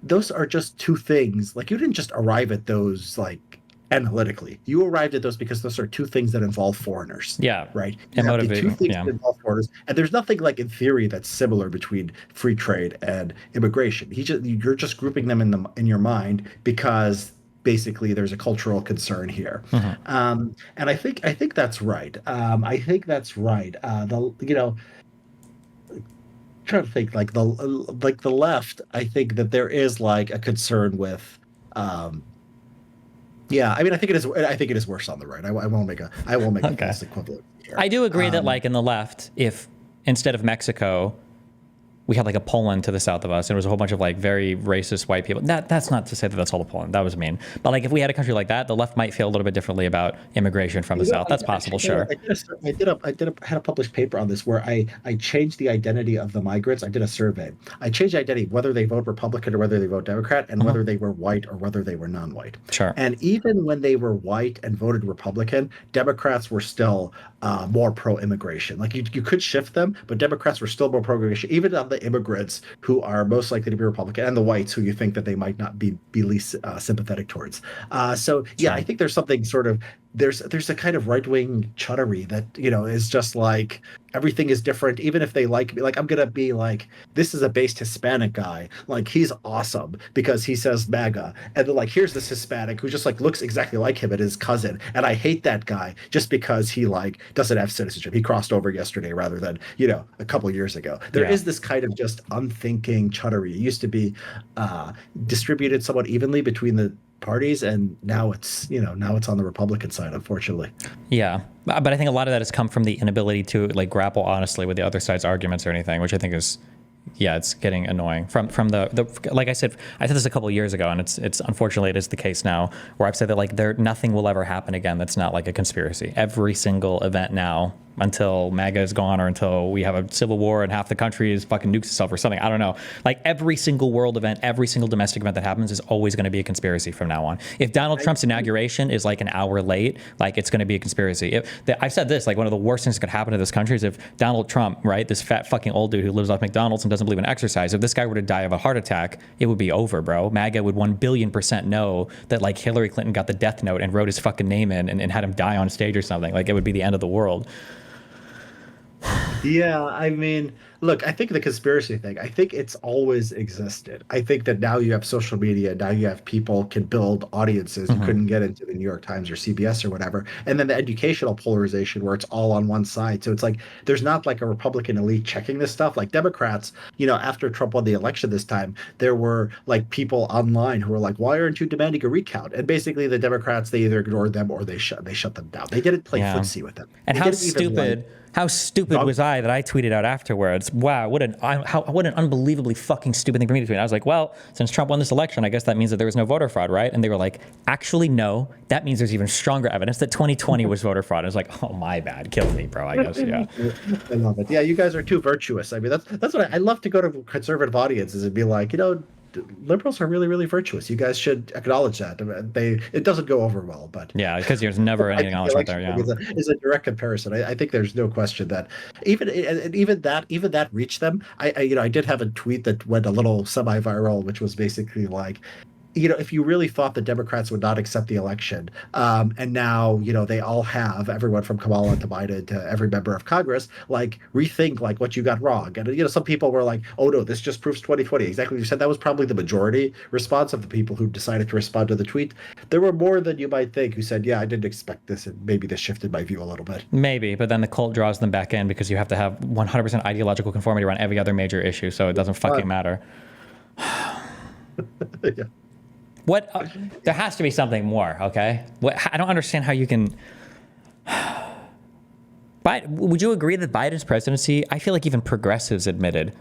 those are just two things. Like you didn't just arrive at those like analytically. You arrived at those because those are two things that involve foreigners. Yeah. Right. And You have the motivating. two things Yeah. that involve foreigners, and there's nothing like in theory that's similar between free trade and immigration. You're just grouping them in your mind because basically there's a cultural concern here. And I think that's right. I think that's right. Trying to think like the left. I think that there is like a concern with. Yeah, I mean, I think it is. I think it is worse on the right. I won't make a Okay. false equivalent here. I do agree that like in the left, if instead of Mexico, we had like a Poland to the south of us, and it was a whole bunch of like very racist white people. That's not to say that that's all of Poland. That was mean. But like if we had a country like that, the left might feel a little bit differently about immigration from the south. That's possible, sure. I had a published paper on this where I changed the identity of the migrants. I did a survey. I changed the identity whether they vote Republican or whether they vote Democrat, and whether they were white or whether they were non-white. Sure. And even when they were white and voted Republican, Democrats were still more pro-immigration. Like you could shift them, but Democrats were still more pro-immigration, even of the immigrants who are most likely to be Republican and the whites who you think that they might not be least sympathetic towards. So yeah, Sure. I think there's something sort of there's a kind of right-wing chuttery that is just like everything is different. Even if they like me, like I'm gonna be like, this is a based Hispanic guy, like he's awesome because he says MAGA, and then like here's this Hispanic who just like looks exactly like him and his cousin, and I hate that guy just because he like doesn't have citizenship. He crossed over yesterday rather than a couple years ago. There is this kind of just unthinking chuttery. It used to be distributed somewhat evenly between the parties, and now it's now it's on the Republican side, unfortunately. Yeah, but I think a lot of that has come from the inability to like grapple honestly with the other side's arguments or anything, which I think is, yeah, it's getting annoying. From the like I said this a couple of years ago, and it's unfortunately it is the case now, where I've said that like nothing will ever happen again that's not like a conspiracy. Every single event now, until MAGA is gone or until we have a civil war and half the country is fucking nukes itself or something. I don't know. Like every single world event, every single domestic event that happens is always going to be a conspiracy from now on. If Donald Trump's inauguration is like an hour late, like it's going to be a conspiracy. I've said this, like one of the worst things that could happen to this country is if Donald Trump, right, this fat fucking old dude who lives off McDonald's and doesn't believe in exercise, if this guy were to die of a heart attack, it would be over, bro. MAGA would 1,000,000,000% know that like Hillary Clinton got the death note and wrote his fucking name in and had him die on stage or something. Like it would be the end of the world. Yeah, I mean, look, I think the conspiracy thing, I think it's always existed. I think that now you have social media, now you have people can build audiences you couldn't get into the New York Times or CBS or whatever. And then the educational polarization where it's all on one side. So it's like there's not like a Republican elite checking this stuff. Like Democrats, after Trump won the election this time, there were like people online who were like, why aren't you demanding a recount? And basically the Democrats, they either ignored them or they shut them down. They didn't play footsie with them. And how stupid was I that I tweeted out afterwards? Wow, what an unbelievably fucking stupid thing for me to tweet. I was like, well, since Trump won this election, I guess that means that there was no voter fraud, right? And they were like, actually, no. That means there's even stronger evidence that 2020 was voter fraud. I was like, oh, my bad. Kill me, bro, I guess, yeah. I love it. Yeah, you guys are too virtuous. I mean, that's what I love to go to conservative audiences and be like, liberals are really, really virtuous. You guys should acknowledge that. It doesn't go over well, but yeah, because there's never any acknowledgement there. Yeah, is a direct comparison. I think there's no question that even that reached them. I did have a tweet that went a little semi-viral, which was basically like, if you really thought the Democrats would not accept the election, and now, they all have, everyone from Kamala to Biden to every member of Congress, like, rethink, like, what you got wrong. And, some people were like, oh, no, this just proves 2020. Exactly what you said. That was probably the majority response of the people who decided to respond to the tweet. There were more than you might think who said, yeah, I didn't expect this, and maybe this shifted my view a little bit. Maybe, but then the cult draws them back in because you have to have 100% ideological conformity around every other major issue, so it doesn't fucking matter. Yeah. There has to be something more, okay? I don't understand how you can. But would you agree that Biden's presidency, I feel like even progressives admitted,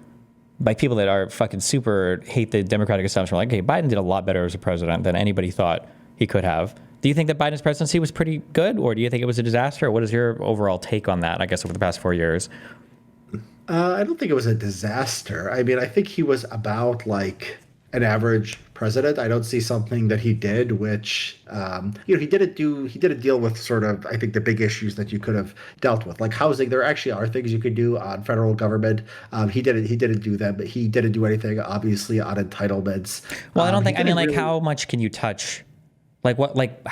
by people that are fucking super hate the Democratic establishment, like, hey, Biden did a lot better as a president than anybody thought he could have. Do you think that Biden's presidency was pretty good, or do you think it was a disaster? Or what is your overall take on that, I guess, over the past 4 years? I don't think it was a disaster. I mean, I think he was about like an average president. I don't see something that he did, which he didn't deal with sort of, I think, the big issues that you could have dealt with, like housing. There actually are things you could do on federal government. He didn't do them, but he didn't do anything, obviously, on entitlements. Well, I don't think. I mean, like, really, how much can you touch? Like what? Like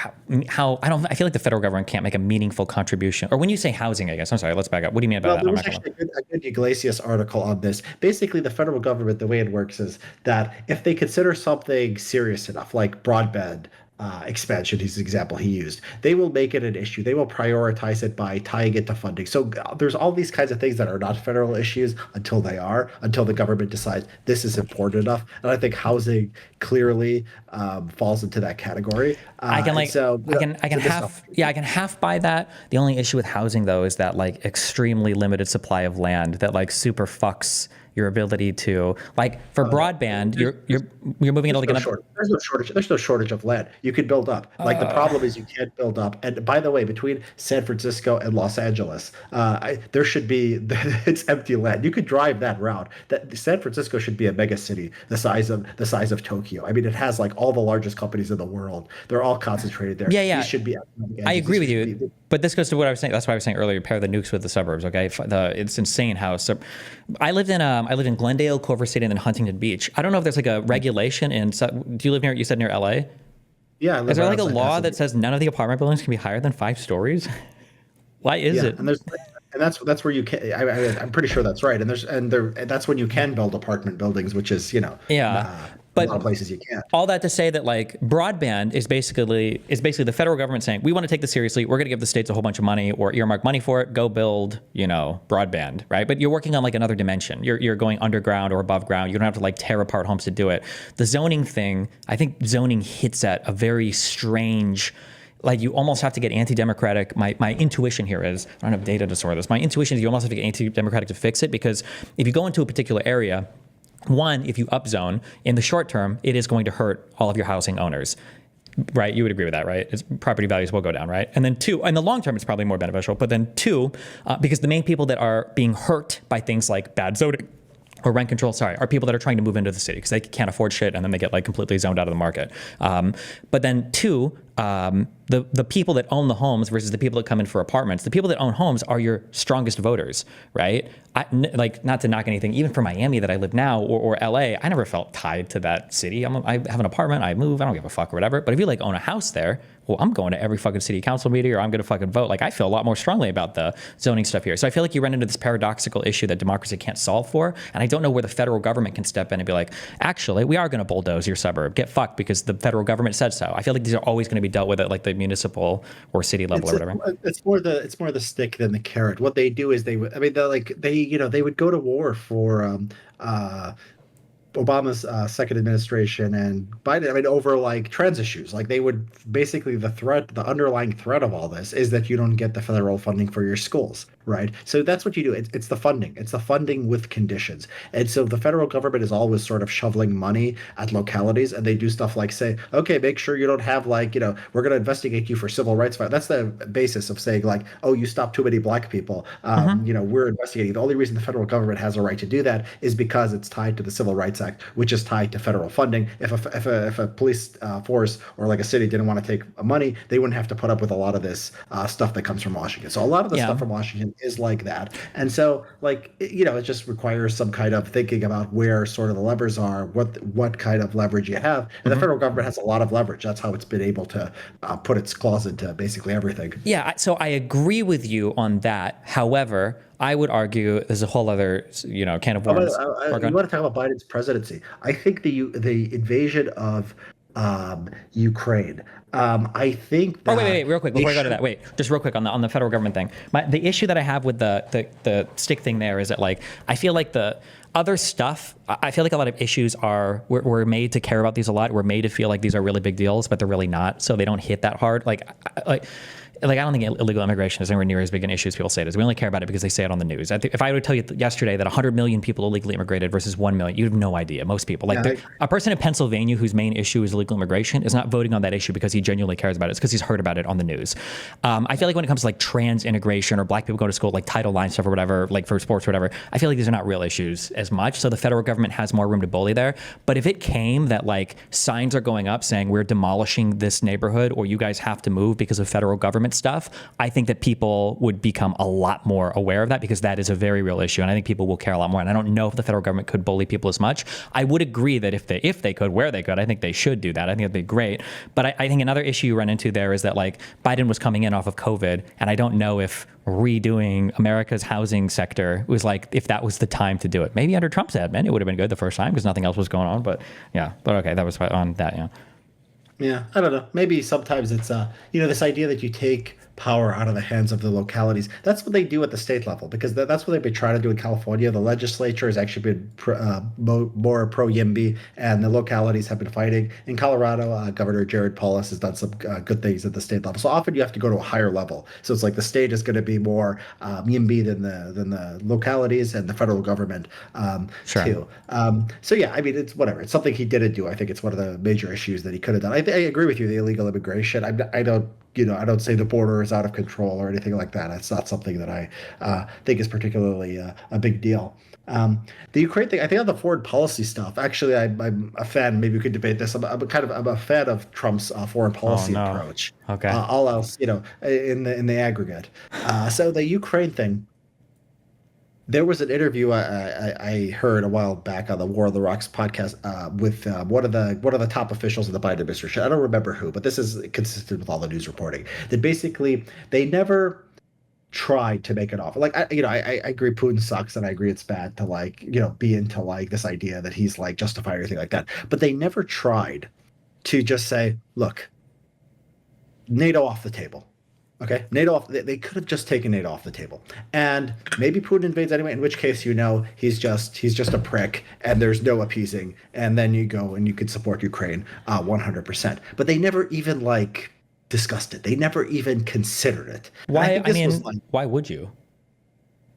how? I feel like the federal government can't make a meaningful contribution. Or when you say housing, I guess. I'm sorry. Let's back up. What do you mean about that? There was actually a good Iglesias article on this. Basically, the federal government, the way it works is that if they consider something serious enough, like broadband expansion, is the example he used, they will make it an issue. They will prioritize it by tying it to funding. So there's all these kinds of things that are not federal issues until the government decides this is important enough. And I think housing clearly falls into that category. I can half buy that. The only issue with housing, though, is that like extremely limited supply of land that like super fucks your ability to, like, for broadband, you're moving it all together. There's no shortage. There's no shortage of land. You can build up. Like, the problem is you can't build up. And by the way, between San Francisco and Los Angeles, there should be it's empty land. You could drive that route. That San Francisco should be a mega city the size of Tokyo. I mean, it has like all the largest companies in the world. They're all concentrated there. Yeah. These should be. I agree with you. But this goes to what I was saying. That's why I was saying earlier. Pair the nukes with the suburbs. Okay, it's insane how. I lived in Glendale, Culver City, and then Huntington Beach. I don't know if there's like a regulation in. Do you live near? You said near LA. Yeah. Is there like a law that says none of the apartment buildings can be higher than 5 stories? Why is it? And that's where you can. I'm pretty sure that's right. And that's when you can build apartment buildings, which is a lot of But places you can't. all that to say that like broadband is basically the federal government saying we want to take this seriously. We're going to give the states a whole bunch of money or earmark money for it. Go build, broadband, right? But you're working on like another dimension. You're going underground or above ground. You don't have to like tear apart homes to do it. The zoning thing, I think zoning hits at a very strange. Like you almost have to get anti-democratic. My intuition here is, I don't have data to sort this. My intuition is you almost have to get anti-democratic to fix it, because if you go into a particular area, one, if you upzone, in the short term, it is going to hurt all of your housing owners, right? You would agree with that, right? Property values will go down, right? And then two, in the long term, it's probably more beneficial. But then two, because the main people that are being hurt by things like bad zoning or rent control, are people that are trying to move into the city because they can't afford shit and then they get like completely zoned out of the market. But then two, the people that own the homes versus the people that come in for apartments, the people that own homes are your strongest voters, right? Like, not to knock anything, even for Miami that I live now or LA, I never felt tied to that city. I have an apartment, I move, I don't give a fuck or whatever. But if you like own a house there, well, I'm going to every fucking city council meeting or I'm going to fucking vote. Like, I feel a lot more strongly about the zoning stuff here. So I feel like you run into this paradoxical issue that democracy can't solve for. And I don't know where the federal government can step in and be like, actually, we are going to bulldoze your suburb. Get fucked because the federal government said so. I feel like these are always going to be dealt with at like the municipal or city level or whatever. It's more the stick than the carrot. What they do is they would go to war for Obama's second administration and Biden, over like trans issues. Like they would basically the underlying threat of all this is that you don't get the federal funding for your schools, right? So that's what you do. It's the funding. It's the funding with conditions. And so the federal government is always sort of shoveling money at localities, and they do stuff like say, okay, make sure you don't have like, we're going to investigate you for civil rights. That's the basis of saying like, oh, you stopped too many black people. We're investigating. The only reason the federal government has a right to do that is because it's tied to the Civil Rights Act, which is tied to federal funding. If a police force or like a city didn't want to take money, they wouldn't have to put up with a lot of this stuff that comes from Washington. So a lot of the stuff from Washington is like that. And so like, it just requires some kind of thinking about where sort of the levers are, what kind of leverage you have. And the federal government has a lot of leverage. That's how it's been able to put its claws into basically everything. Yeah, so I agree with you on that. However, I would argue there's a whole other, can of worms. You want to talk about Biden's presidency? I think the invasion of Ukraine. I think that. Oh, wait, real quick before I go to that. Wait, just real quick on the federal government thing. The issue that I have with the stick thing there is that like I feel like the other stuff. I feel like a lot of issues we're made to care about these a lot. We're made to feel like these are really big deals, but they're really not. So they don't hit that hard. Like I don't think illegal immigration is anywhere near as big an issue as people say it is. We only care about it because they say it on the news. If I were to tell you yesterday that 100 million people illegally immigrated versus 1 million, you'd have no idea. Most people, a person in Pennsylvania whose main issue is illegal immigration is not voting on that issue because he genuinely cares about it. It's because he's heard about it on the news. I feel like when it comes to like trans integration or black people go to school, like Title IX stuff or whatever, like for sports or whatever, I feel like these are not real issues as much. So the federal government has more room to bully there. But if it came that like signs are going up saying we're demolishing this neighborhood or you guys have to move because of federal government stuff, I think that people would become a lot more aware of that because that is a very real issue. And I think people will care a lot more. And I don't know if the federal government could bully people as much. I would agree that if they could, where they could, I think they should do that. I think that'd be great. But I think another issue you run into there is that like Biden was coming in off of COVID. And I don't know if redoing America's housing sector was like, if that was the time to do it. Maybe under Trump's admin, it would have been good the first time because nothing else was going on. But yeah, but okay, that was on that. Yeah. Yeah, I don't know. Maybe sometimes it's this idea that you take power out of the hands of the localities. That's what they do at the state level because that's what they've been trying to do in California. The legislature has actually been more pro-YIMBY, and the localities have been fighting. In Colorado, Governor Jared Polis has done some good things at the state level. So often you have to go to a higher level. So it's like the state is going to be more YIMBY than the localities and the federal government too. So yeah, I mean, it's whatever. It's something he didn't do. I think it's one of the major issues that he could have done. I agree with you. The illegal immigration. I don't say the border is out of control or anything like that. It's not something that I think is particularly a big deal. The Ukraine thing, I think on the foreign policy stuff, actually, I'm a fan. Maybe we could debate this. I'm a fan of Trump's foreign policy approach. Okay. All else, in the aggregate. So the Ukraine thing. There was an interview I heard a while back on the War of the Rocks podcast with one of the top officials of the Biden administration. I don't remember who, but this is consistent with all the news reporting. That basically they never tried to make an offer. Like I agree Putin sucks, and I agree it's bad to like be into like this idea that he's like justified or anything like that. But they never tried to just say, look, NATO off the table. Okay, NATO off. They could have just taken NATO off the table, and maybe Putin invades anyway. In which case, he's just a prick, and there's no appeasing. And then you go and you could support Ukraine 100%. But they never even like discussed it. They never even considered it. Why? I mean, why would you?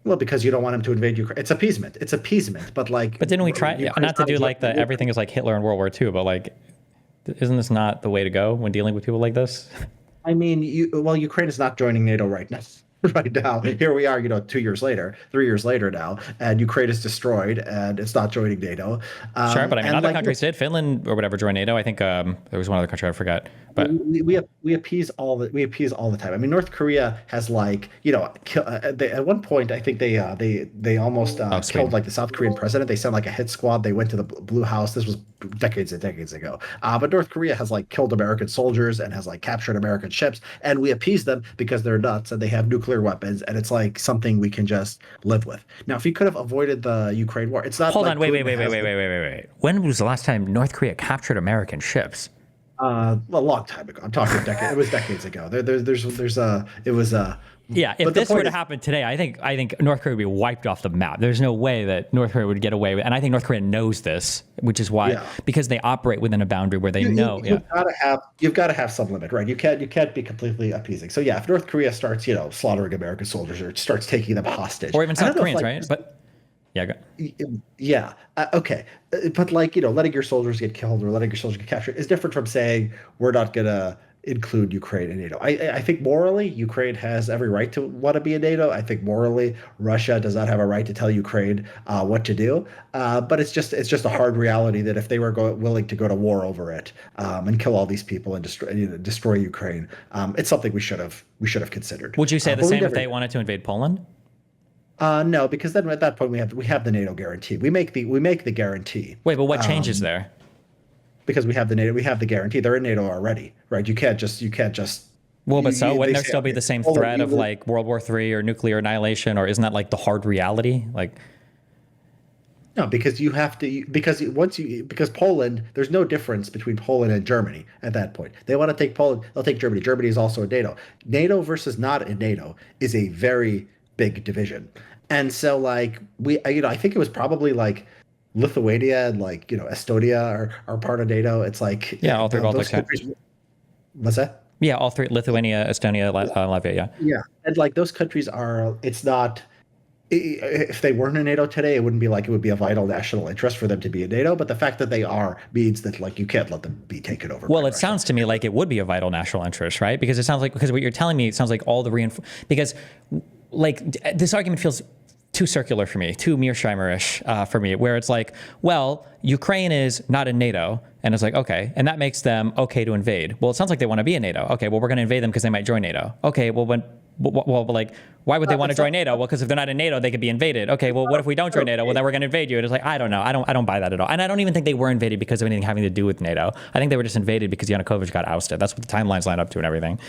Well, because you don't want him to invade Ukraine. It's appeasement. It's appeasement. But like, but didn't we try not to do like the everything is like Hitler in World War II? But like, isn't this not the way to go when dealing with people like this? I mean, Ukraine is not joining NATO right now. Right now, here we are, 2 years later, 3 years later now, and Ukraine is destroyed, and it's not joining NATO. Sure, but I mean, other countries did. Finland or whatever joined NATO. I think there was one other country I forgot. But we appease all the time. I mean, North Korea has like at one point I think they almost killed like the South Korean president. They sent like a hit squad. They went to the Blue House. This was decades and decades ago. But North Korea has like killed American soldiers and has like captured American ships, and we appease them because they're nuts and they have nuclear weapons, and it's like something we can just live with. Now, if you could have avoided the Ukraine war, it's not. Hold on, wait. When was the last time North Korea captured American ships? A long time ago. I'm talking It was decades ago. Yeah, if this were to happen today, I think North Korea would be wiped off the map. There's no way that North Korea would get away with, and I think North Korea knows this, which is why because they operate within a boundary where they know. You've got to have some limit, right? You can't be completely appeasing. So yeah, if North Korea starts slaughtering American soldiers or starts taking them hostage, or even South Koreans, right? But okay, but like letting your soldiers get killed or letting your soldiers get captured is different from saying we're not gonna include Ukraine in NATO. I think morally Ukraine has every right to want to be in NATO. I think morally Russia does not have a right to tell Ukraine what to do. But it's just a hard reality that if they were willing to go to war over it and kill all these people and destroy Ukraine, it's something we should have considered. Would you say the same if they wanted to invade Poland? No, because then at that point we have the NATO guarantee. We make the guarantee. Wait, but what changes there? Because we have the guarantee. They're in NATO already, right? You can't just. Well, but wouldn't there still be the same threat of like World War III or nuclear annihilation, or isn't that like the hard reality? Like, no, because you have to. Because Poland, there's no difference between Poland and Germany at that point. They want to take Poland, they'll take Germany. Germany is also in NATO. NATO versus not in NATO is a very big division, and so like I think it was probably like Lithuania and like Estonia are part of NATO. It's like all three Baltic countries. What's that? Yeah, all three: Lithuania, Estonia, Latvia. Yeah, and like those countries are. It's not. If they weren't in NATO today, it wouldn't be like it would be a vital national interest for them to be in NATO. But the fact that they are means that like you can't let them be taken over. Well, it sounds to me like it would be a vital national interest, right? Because it sounds like what you're telling me, it sounds like all the because like this argument feels too circular for me, too Mearsheimer-ish for me, where it's like, well, Ukraine is not in NATO, and it's like, okay, and that makes them okay to invade. Well, it sounds like they want to be in NATO. Okay, well, we're going to invade them because they might join NATO. Okay, well, like, why would they want to join NATO? Well, because if they're not in NATO, they could be invaded. Okay, well, what if we don't join NATO? Well, then we're going to invade you. And it's like, I don't know. I don't buy that at all. And I don't even think they were invaded because of anything having to do with NATO. I think they were just invaded because Yanukovych got ousted. That's what the timelines line up to and everything.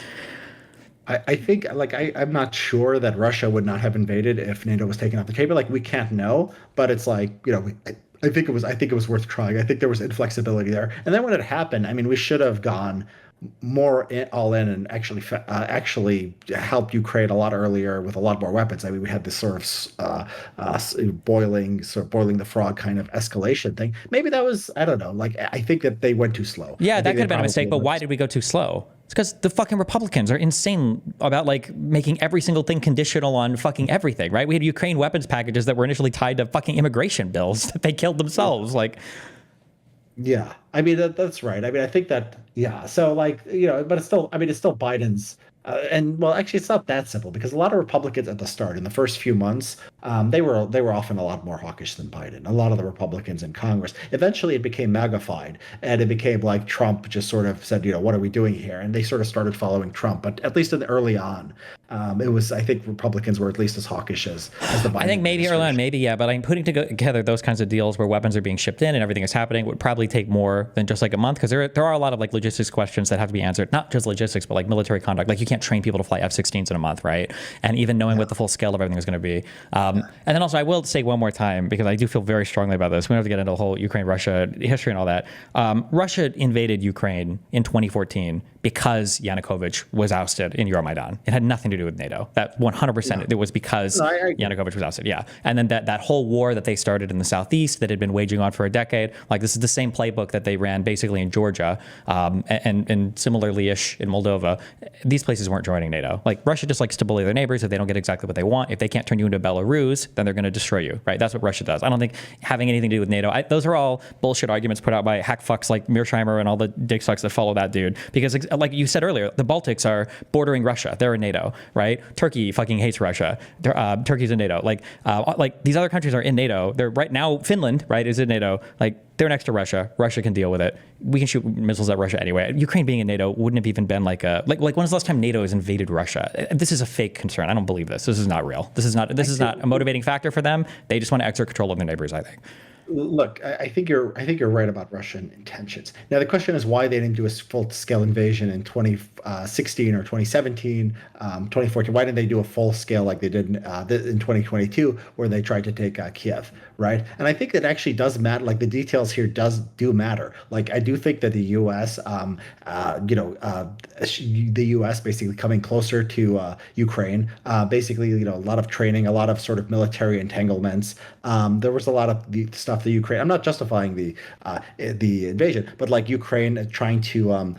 I think like I'm not sure that Russia would not have invaded if NATO was taken off the table. Like we can't know, but it's like I think it was worth trying. I think there was inflexibility there, and then when it happened, I mean, we should have gone more all in and actually helped Ukraine a lot earlier with a lot more weapons. I mean, we had this sort of boiling the frog kind of escalation thing. Maybe that was, I don't know. Like I think that they went too slow. Yeah, that could have been a mistake. But why did we go too slow? It's because the fucking Republicans are insane about like making every single thing conditional on fucking everything, right? We had Ukraine weapons packages that were initially tied to fucking immigration bills that they killed themselves. Like, yeah, I mean that's right. I mean, I think that So like but it's still Biden's. And well, actually, it's not that simple because a lot of Republicans at the start, in the first few months, they were often a lot more hawkish than Biden. A lot of the Republicans in Congress. Eventually, it became magnified, and it became like Trump just sort of said, what are we doing here? And they sort of started following Trump. But at least early on, it was. I think Republicans were at least as hawkish as the Biden. I think maybe early on, but I'm putting together those kinds of deals where weapons are being shipped in and everything is happening would probably take more than just like a month because there are a lot of like logistics questions that have to be answered. Not just logistics, but like military conduct. Like you can't can't train people to fly F-16s in a month, right? And even knowing what the full scale of everything is going to be. And then also, I will say one more time, because I do feel very strongly about this. We don't have to get into the whole Ukraine-Russia history and all that. Russia invaded Ukraine in 2014 because Yanukovych was ousted in Euromaidan. It had nothing to do with NATO. That 100%, it was because Yanukovych was ousted, And then that whole war that they started in the southeast that had been waging on for a decade, like this is the same playbook that they ran basically in Georgia and similarly-ish in Moldova. These places weren't joining NATO. Like Russia just likes to bully their neighbors if they don't get exactly what they want. If they can't turn you into Belarus, then they're going to destroy you, right? That's what Russia does. I don't think having anything to do with NATO, those are all bullshit arguments put out by hack fucks like Mearsheimer and all the dick sucks that follow that dude. Because like you said earlier, the Baltics are bordering Russia. They're in NATO, right? Turkey fucking hates Russia. Turkey's in NATO. Like these other countries are in NATO. They're right now, Finland, right, is in NATO. Like they're next to Russia. Russia can deal with it. We can shoot missiles at Russia anyway. Ukraine being in NATO wouldn't have even been like when was the last time NATO has invaded Russia? This is a fake concern. I don't believe this. This is not real. This is not a motivating factor for them. They just want to exert control of their neighbors, I think. Look, I think you're right about Russian intentions. Now the question is why they didn't do a full-scale invasion in 2016 or 2017, 2014. Why didn't they do a full scale like they did in 2022, where they tried to take Kiev, right? And I think that actually does matter. Like the details here do matter. Like I do think that the U.S., the U.S. basically coming closer to Ukraine, basically, a lot of training, a lot of sort of military entanglements. There was a lot of the stuff the Ukraine. I'm not justifying the invasion, but like Ukraine trying to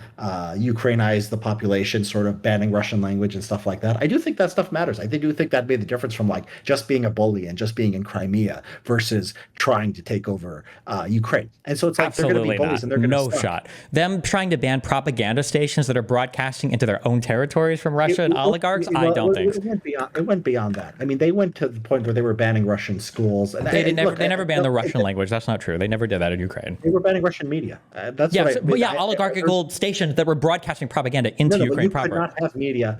Ukrainize the population, sort of banning Russian language and stuff like that. I do think that stuff matters. I do think that made the difference from like just being a bully and just being in Crimea versus trying to take over Ukraine. And so it's like they're going to be bullies and they're going to no shot. Them trying to ban propaganda stations that are broadcasting into their own territories from Russia and oligarchs. I don't think it went beyond that. I mean, they went to the point where they were banning Russian schools. And they never banned the Russian language. That's not true. They never did that in Ukraine. They were banning Russian media. Oligarchical stations that were broadcasting propaganda into Ukraine proper. You could not have media.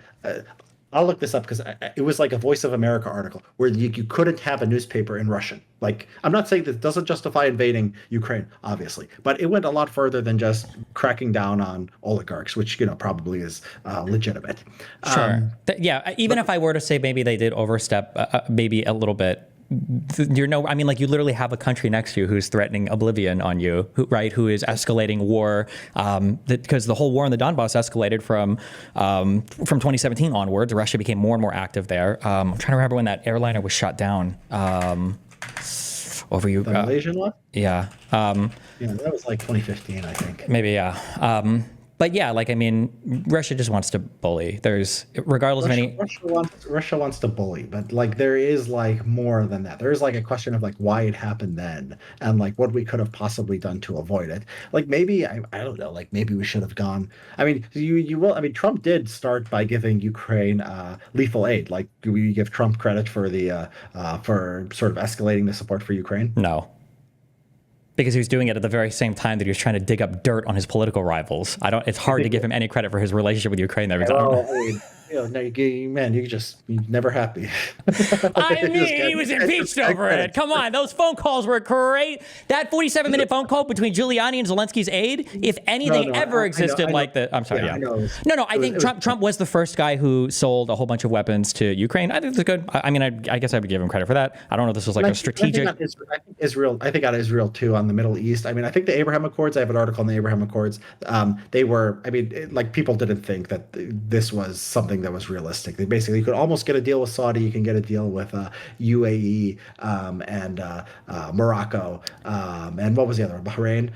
I'll look this up because it was like a Voice of America article where you couldn't have a newspaper in Russian. Like, I'm not saying that doesn't justify invading Ukraine, obviously, but it went a lot further than just cracking down on oligarchs, which, probably is legitimate. Sure. Even if I were to say maybe they did overstep maybe a little bit, you literally have a country next to you who's threatening oblivion on you, who is escalating war, because the whole war in the Donbass escalated from 2017 onwards. Russia became more and more active there. I'm trying to remember when that airliner was shot down. Over you, the Malaysian one? Yeah. That was like 2015, I think. Maybe, yeah. But yeah, Russia just wants to bully. Regardless of any. Russia wants to bully, but there is more than that. There is a question of why it happened then, and what we could have possibly done to avoid it. Maybe I don't know. Maybe we should have gone. I mean, you will. I mean, Trump did start by giving Ukraine lethal aid. Do we give Trump credit for the for sort of escalating the support for Ukraine? No. Because he was doing it at the very same time that he was trying to dig up dirt on his political rivals. It's hard to give him any credit for his relationship with Ukraine there. You're never happy. He was impeached over it. Come on, those phone calls were great. That 47-minute phone call between Giuliani and Zelensky's aide, if anything ever existed like that. I'm sorry, yeah. I think Trump was the first guy who sold a whole bunch of weapons to Ukraine. I think it's good. I guess I would give him credit for that. I don't know if this was a strategic. I think on Israel too, on the Middle East. I think the Abraham Accords, I have an article on the Abraham Accords. They were, people didn't think that this was something that was realistic. They basically, you could almost get a deal with Saudi, you can get a deal with UAE and Morocco, and what was the other one? Bahrain.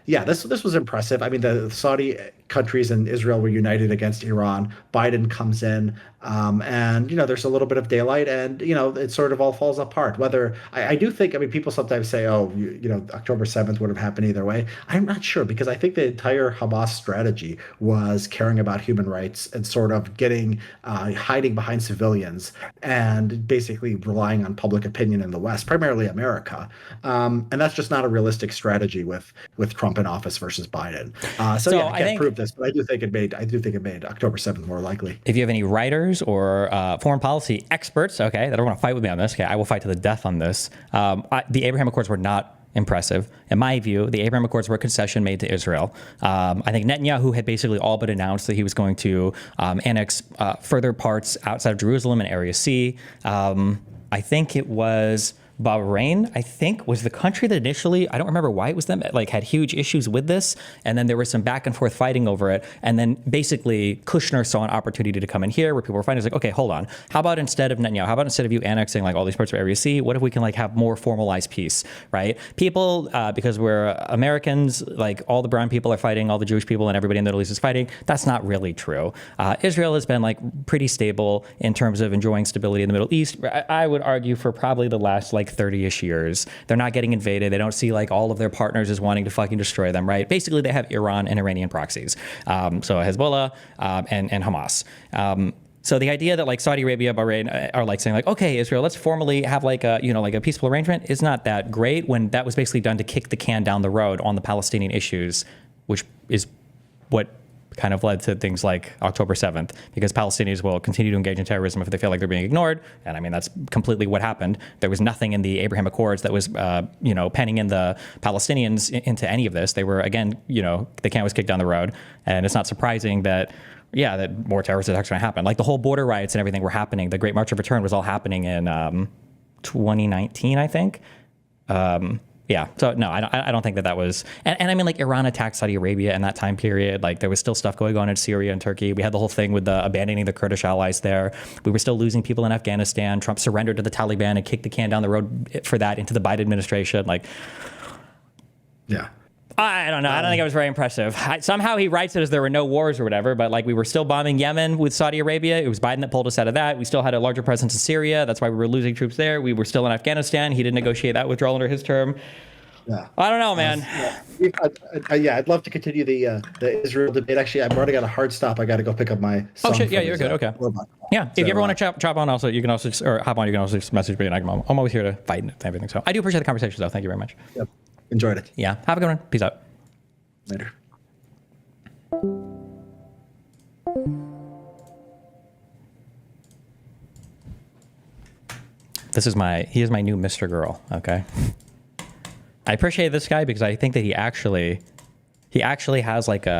This was impressive. The Saudi countries and Israel were united against Iran. Biden comes in, and there's a little bit of daylight, and it sort of all falls apart. Whether I do think, people sometimes say, October 7th would have happened either way. I'm not sure, because I think the entire Hamas strategy was caring about human rights and sort of getting hiding behind civilians and basically relying on public opinion in the West, primarily America, and that's just not a realistic strategy with Trump in office versus Biden. I can't prove this, but I do think it made October 7th more likely. If you have any writers or foreign policy experts, that don't want to fight with me on this, I will fight to the death on this. The Abraham Accords were not impressive. In my view, the Abraham Accords were a concession made to Israel. I think Netanyahu had basically all but announced that he was going to annex further parts outside of Jerusalem and Area C. I think it was Bahrain, I think, was the country that initially, I don't remember why it was them, like had huge issues with this. And then there was some back and forth fighting over it. And then basically Kushner saw an opportunity to come in here where people were fighting. It's like, okay, hold on. How about instead of Netanyahu, how about instead of you annexing like all these parts of Area C, what if we can like have more formalized peace, right? People, because we're Americans, like all the brown people are fighting, all the Jewish people and everybody in the Middle East is fighting. That's not really true. Israel has been like pretty stable in terms of enjoying stability in the Middle East. I would argue for probably the last like 30-ish years. They're not getting invaded. They don't see like all of their partners as wanting to fucking destroy them, right? Basically, they have Iran and Iranian proxies. So Hezbollah and Hamas. So the idea that like Saudi Arabia, Bahrain are like saying like, okay, Israel, let's formally have like a, you know, like a peaceful arrangement is not that great when that was basically done to kick the can down the road on the Palestinian issues, which is what kind of led to things like October 7th, because Palestinians will continue to engage in terrorism if they feel like they're being ignored. And I mean, that's completely what happened. There was nothing in the Abraham Accords that was, you know, penning in the Palestinians into any of this. They were, again, you know, the can was kicked down the road. And it's not surprising that, yeah, that more terrorist attacks are going to happen. Like the whole border riots and everything were happening. The Great March of Return was all happening in 2019, I think. Yeah. So no, I don't think that was, and I mean like Iran attacked Saudi Arabia in that time period. Like there was still stuff going on in Syria and Turkey. We had the whole thing with the abandoning the Kurdish allies there. We were still losing people in Afghanistan. Trump surrendered to the Taliban and kicked the can down the road for that into the Biden administration. Like, yeah. I don't know. I don't think it was very impressive. Somehow he writes it as there were no wars or whatever, but like we were still bombing Yemen with Saudi Arabia. It was Biden that pulled us out of that. We still had a larger presence in Syria. That's why we were losing troops there. We were still in Afghanistan. He didn't negotiate that withdrawal under his term. Yeah. I don't know, man. Yeah, I'd love to continue the Israel debate. Actually, I've already got a hard stop. I got to go pick up my son. Oh shit! Yeah, you're good. Okay. Yeah. If you ever want to chop on, also you can also or hop on. You can also just message me, and I'm always here to fight and everything. So I do appreciate the conversation, though. Thank you very much. Yep. Enjoyed it. Yeah. Have a good one. Peace out. Later. He is my new Mr. Girl. Okay. I appreciate this guy because I think that he actually has like he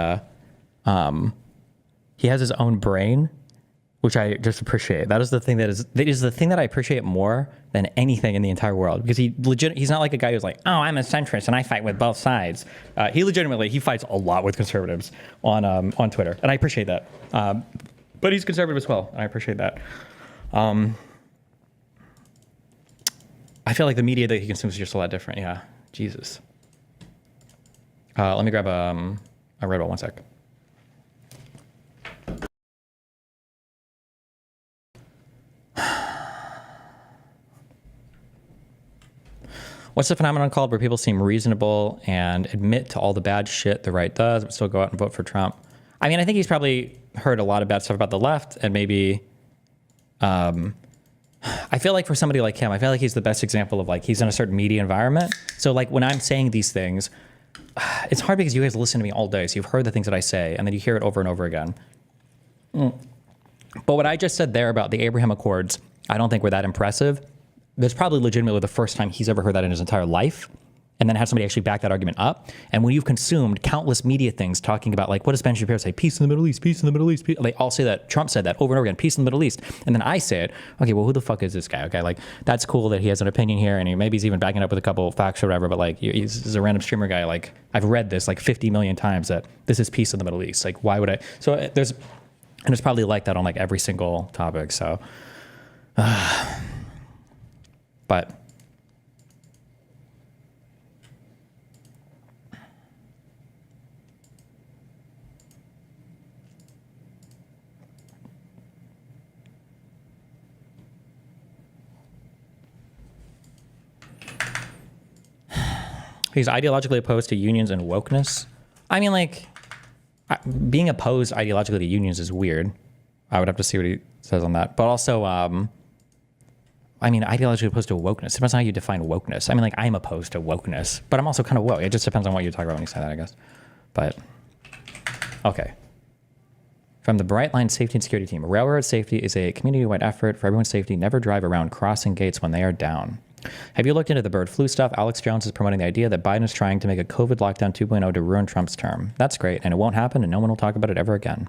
has his own brain, which I just appreciate. That is the thing that I appreciate more than anything in the entire world, because he's not like a guy who's like, oh, I'm a centrist and I fight with both sides. He fights a lot with conservatives on Twitter, and I appreciate that. But he's conservative as well, and I appreciate that. I feel like the media that he consumes is just a lot different. Yeah. Jesus. Let me grab a Red Bull. 1 sec. What's the phenomenon called where people seem reasonable and admit to all the bad shit the right does, but still go out and vote for Trump? I mean, I think he's probably heard a lot of bad stuff about the left, and maybe I feel like for somebody like him, I feel like he's the best example of like, he's in a certain media environment. So like when I'm saying these things, it's hard because you guys listen to me all day. So you've heard the things that I say and then you hear it over and over again. But what I just said there about the Abraham Accords, I don't think were that impressive. That's probably legitimately the first time he's ever heard that in his entire life. And then have somebody actually back that argument up. And when you've consumed countless media things talking about like, what does Ben Shapiro say? Peace in the Middle East, peace in the Middle East. Peace. They all say that. Trump said that over and over again, peace in the Middle East. And then I say it, okay, well, who the fuck is this guy? Okay, like that's cool that he has an opinion here and maybe he's even backing up with a couple of facts or whatever, but like he's a random streamer guy. Like I've read this like 50 million times that this is peace in the Middle East. Like why would I? So and it's probably like that on like every single topic. So, but. He's ideologically opposed to unions and wokeness. I mean, like, being opposed ideologically to unions is weird. I would have to see what he says on that. But also, I mean, ideologically opposed to wokeness. It depends on how you define wokeness. I mean, like, I'm opposed to wokeness, but I'm also kind of woke. It just depends on what you talk about when you say that, I guess. But, okay. From the Bright Line Safety and Security Team. Railroad safety is a community-wide effort for everyone's safety. Never drive around crossing gates when they are down. Have you looked into the bird flu stuff? Alex Jones is promoting the idea that Biden is trying to make a COVID lockdown 2.0 to ruin Trump's term. That's great, and it won't happen, and no one will talk about it ever again.